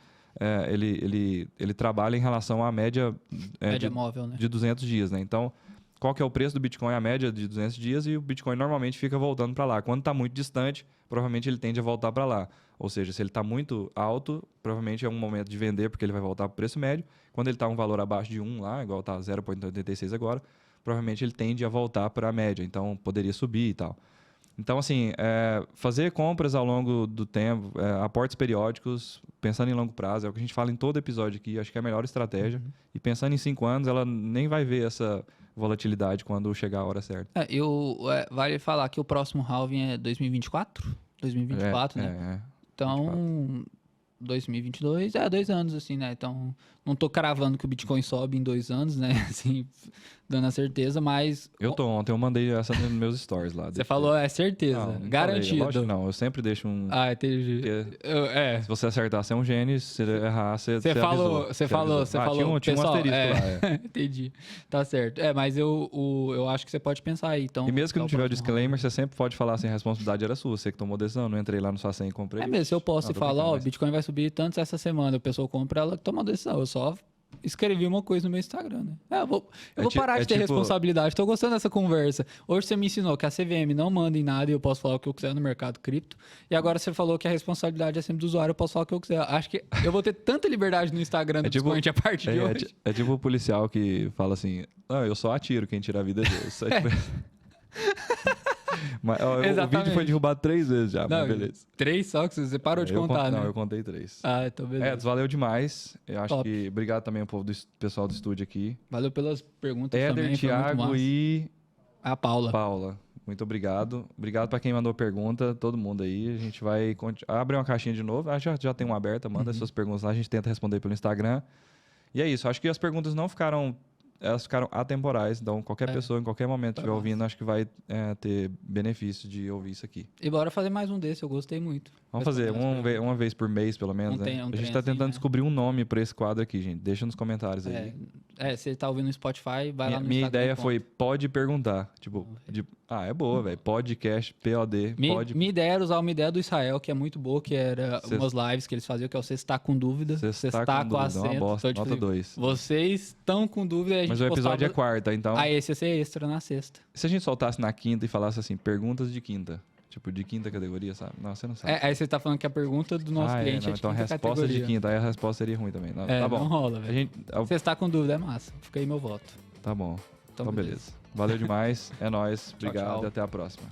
ele trabalha em relação à média, Média móvel, né? de 200 dias, né? Então, qual que é o preço do Bitcoin? A média de 200 dias e o Bitcoin normalmente fica voltando para lá. Quando está muito distante, provavelmente ele tende a voltar para lá. Ou seja, se ele está muito alto, provavelmente é um momento de vender porque ele vai voltar para o preço médio. Quando ele está um valor abaixo de 1 lá, igual está 0,86 agora, provavelmente ele tende a voltar para a média. Então, poderia subir e tal. Então, assim, fazer compras ao longo do tempo, aportes periódicos, pensando em longo prazo, é o que a gente fala em todo episódio aqui, acho que é a melhor estratégia. E pensando em 5 anos, ela nem vai ver essa volatilidade quando chegar a hora certa. Vale falar que o próximo halving é 2024? 2024, né? Então, 2022, 2 anos, assim, né? Então, não tô cravando que o Bitcoin sobe em 2 anos, né? Assim, dando a certeza, mas... Ontem eu mandei essa nos meus stories lá. Você falou, certeza, não garantido. Falei, lógico, não, eu sempre deixo um... Entendi. Se você acertar, você é um gênio, se você errar, você falou, avisou. você falou, tinha um pessoal, asterisco lá. Entendi. Tá certo. Mas eu acho que você pode pensar aí. Então, E mesmo que não tiver o próximo disclaimer, você sempre pode falar assim, a responsabilidade era sua, você que tomou decisão, não entrei lá no Facen e comprei. mesmo, se eu posso Não, tô falar, brincando, o mas- Bitcoin vai subir tanto essa semana, a pessoa compra, ela toma a decisão. Eu só escrevi uma coisa no meu Instagram, né? Eu vou parar de ter responsabilidade. Tô gostando dessa conversa. Hoje você me ensinou que a CVM não manda em nada e eu posso falar o que eu quiser no mercado cripto. E agora você falou que a responsabilidade é sempre do usuário, eu posso falar o que eu quiser. Acho que eu vou ter tanta liberdade no Instagram do Bitcoin a partir de hoje. É tipo o policial que fala assim, eu só atiro, quem tira a vida é Deus. Mas, o vídeo foi derrubado 3 vezes já, mas beleza. 3 só que você parou de contar, né? Não, eu contei 3. Então beleza. Valeu demais. Eu acho Top. que... Obrigado também ao povo pessoal do estúdio aqui. Valeu pelas perguntas também. Éder, foi muito Thiago massa. e A Paula. Paula. Muito obrigado. Obrigado para quem mandou pergunta, todo mundo aí. A gente vai abrir uma caixinha de novo. Já tem uma aberta, manda as suas perguntas lá, a gente tenta responder pelo Instagram. E é isso. Acho que as perguntas não ficaram... Elas ficaram atemporais, então qualquer pessoa, em qualquer momento estiver ouvindo, acho que vai ter benefício de ouvir isso aqui. E bora fazer mais um desse, eu gostei muito. Vamos fazer uma vez por mês, pelo menos, Não né? tem A gente assim, tá tentando né? descobrir um nome para esse quadro aqui, gente. Deixa nos comentários aí. Se você tá ouvindo no Spotify, vai lá no Minha Instagram. ideia foi pode perguntar. Tipo, é boa, velho. Podcast, POD, pode... Minha ideia era usar uma ideia do Israel, que é muito boa, que era umas lives que eles faziam, que é o Você Está Com Dúvida. Você está com acento. dúvida, é uma bosta, Então, nota 2. Vocês estão com dúvida, a gente Mas o episódio é quarta, então... esse ia ser extra na sexta. Se a gente soltasse na quinta e falasse assim, perguntas de quinta. Tipo, de quinta categoria, sabe? Não, você não sabe. Aí você tá falando que a pergunta do nosso cliente é de então a quinta resposta categoria. de quinta, aí a resposta seria ruim também. Não, tá bom. Não rola, velho. A gente... Você está com dúvida, é massa. Fica aí meu voto. Tá bom. Então, beleza. Valeu demais. É nóis. Obrigado tchau. e até a próxima.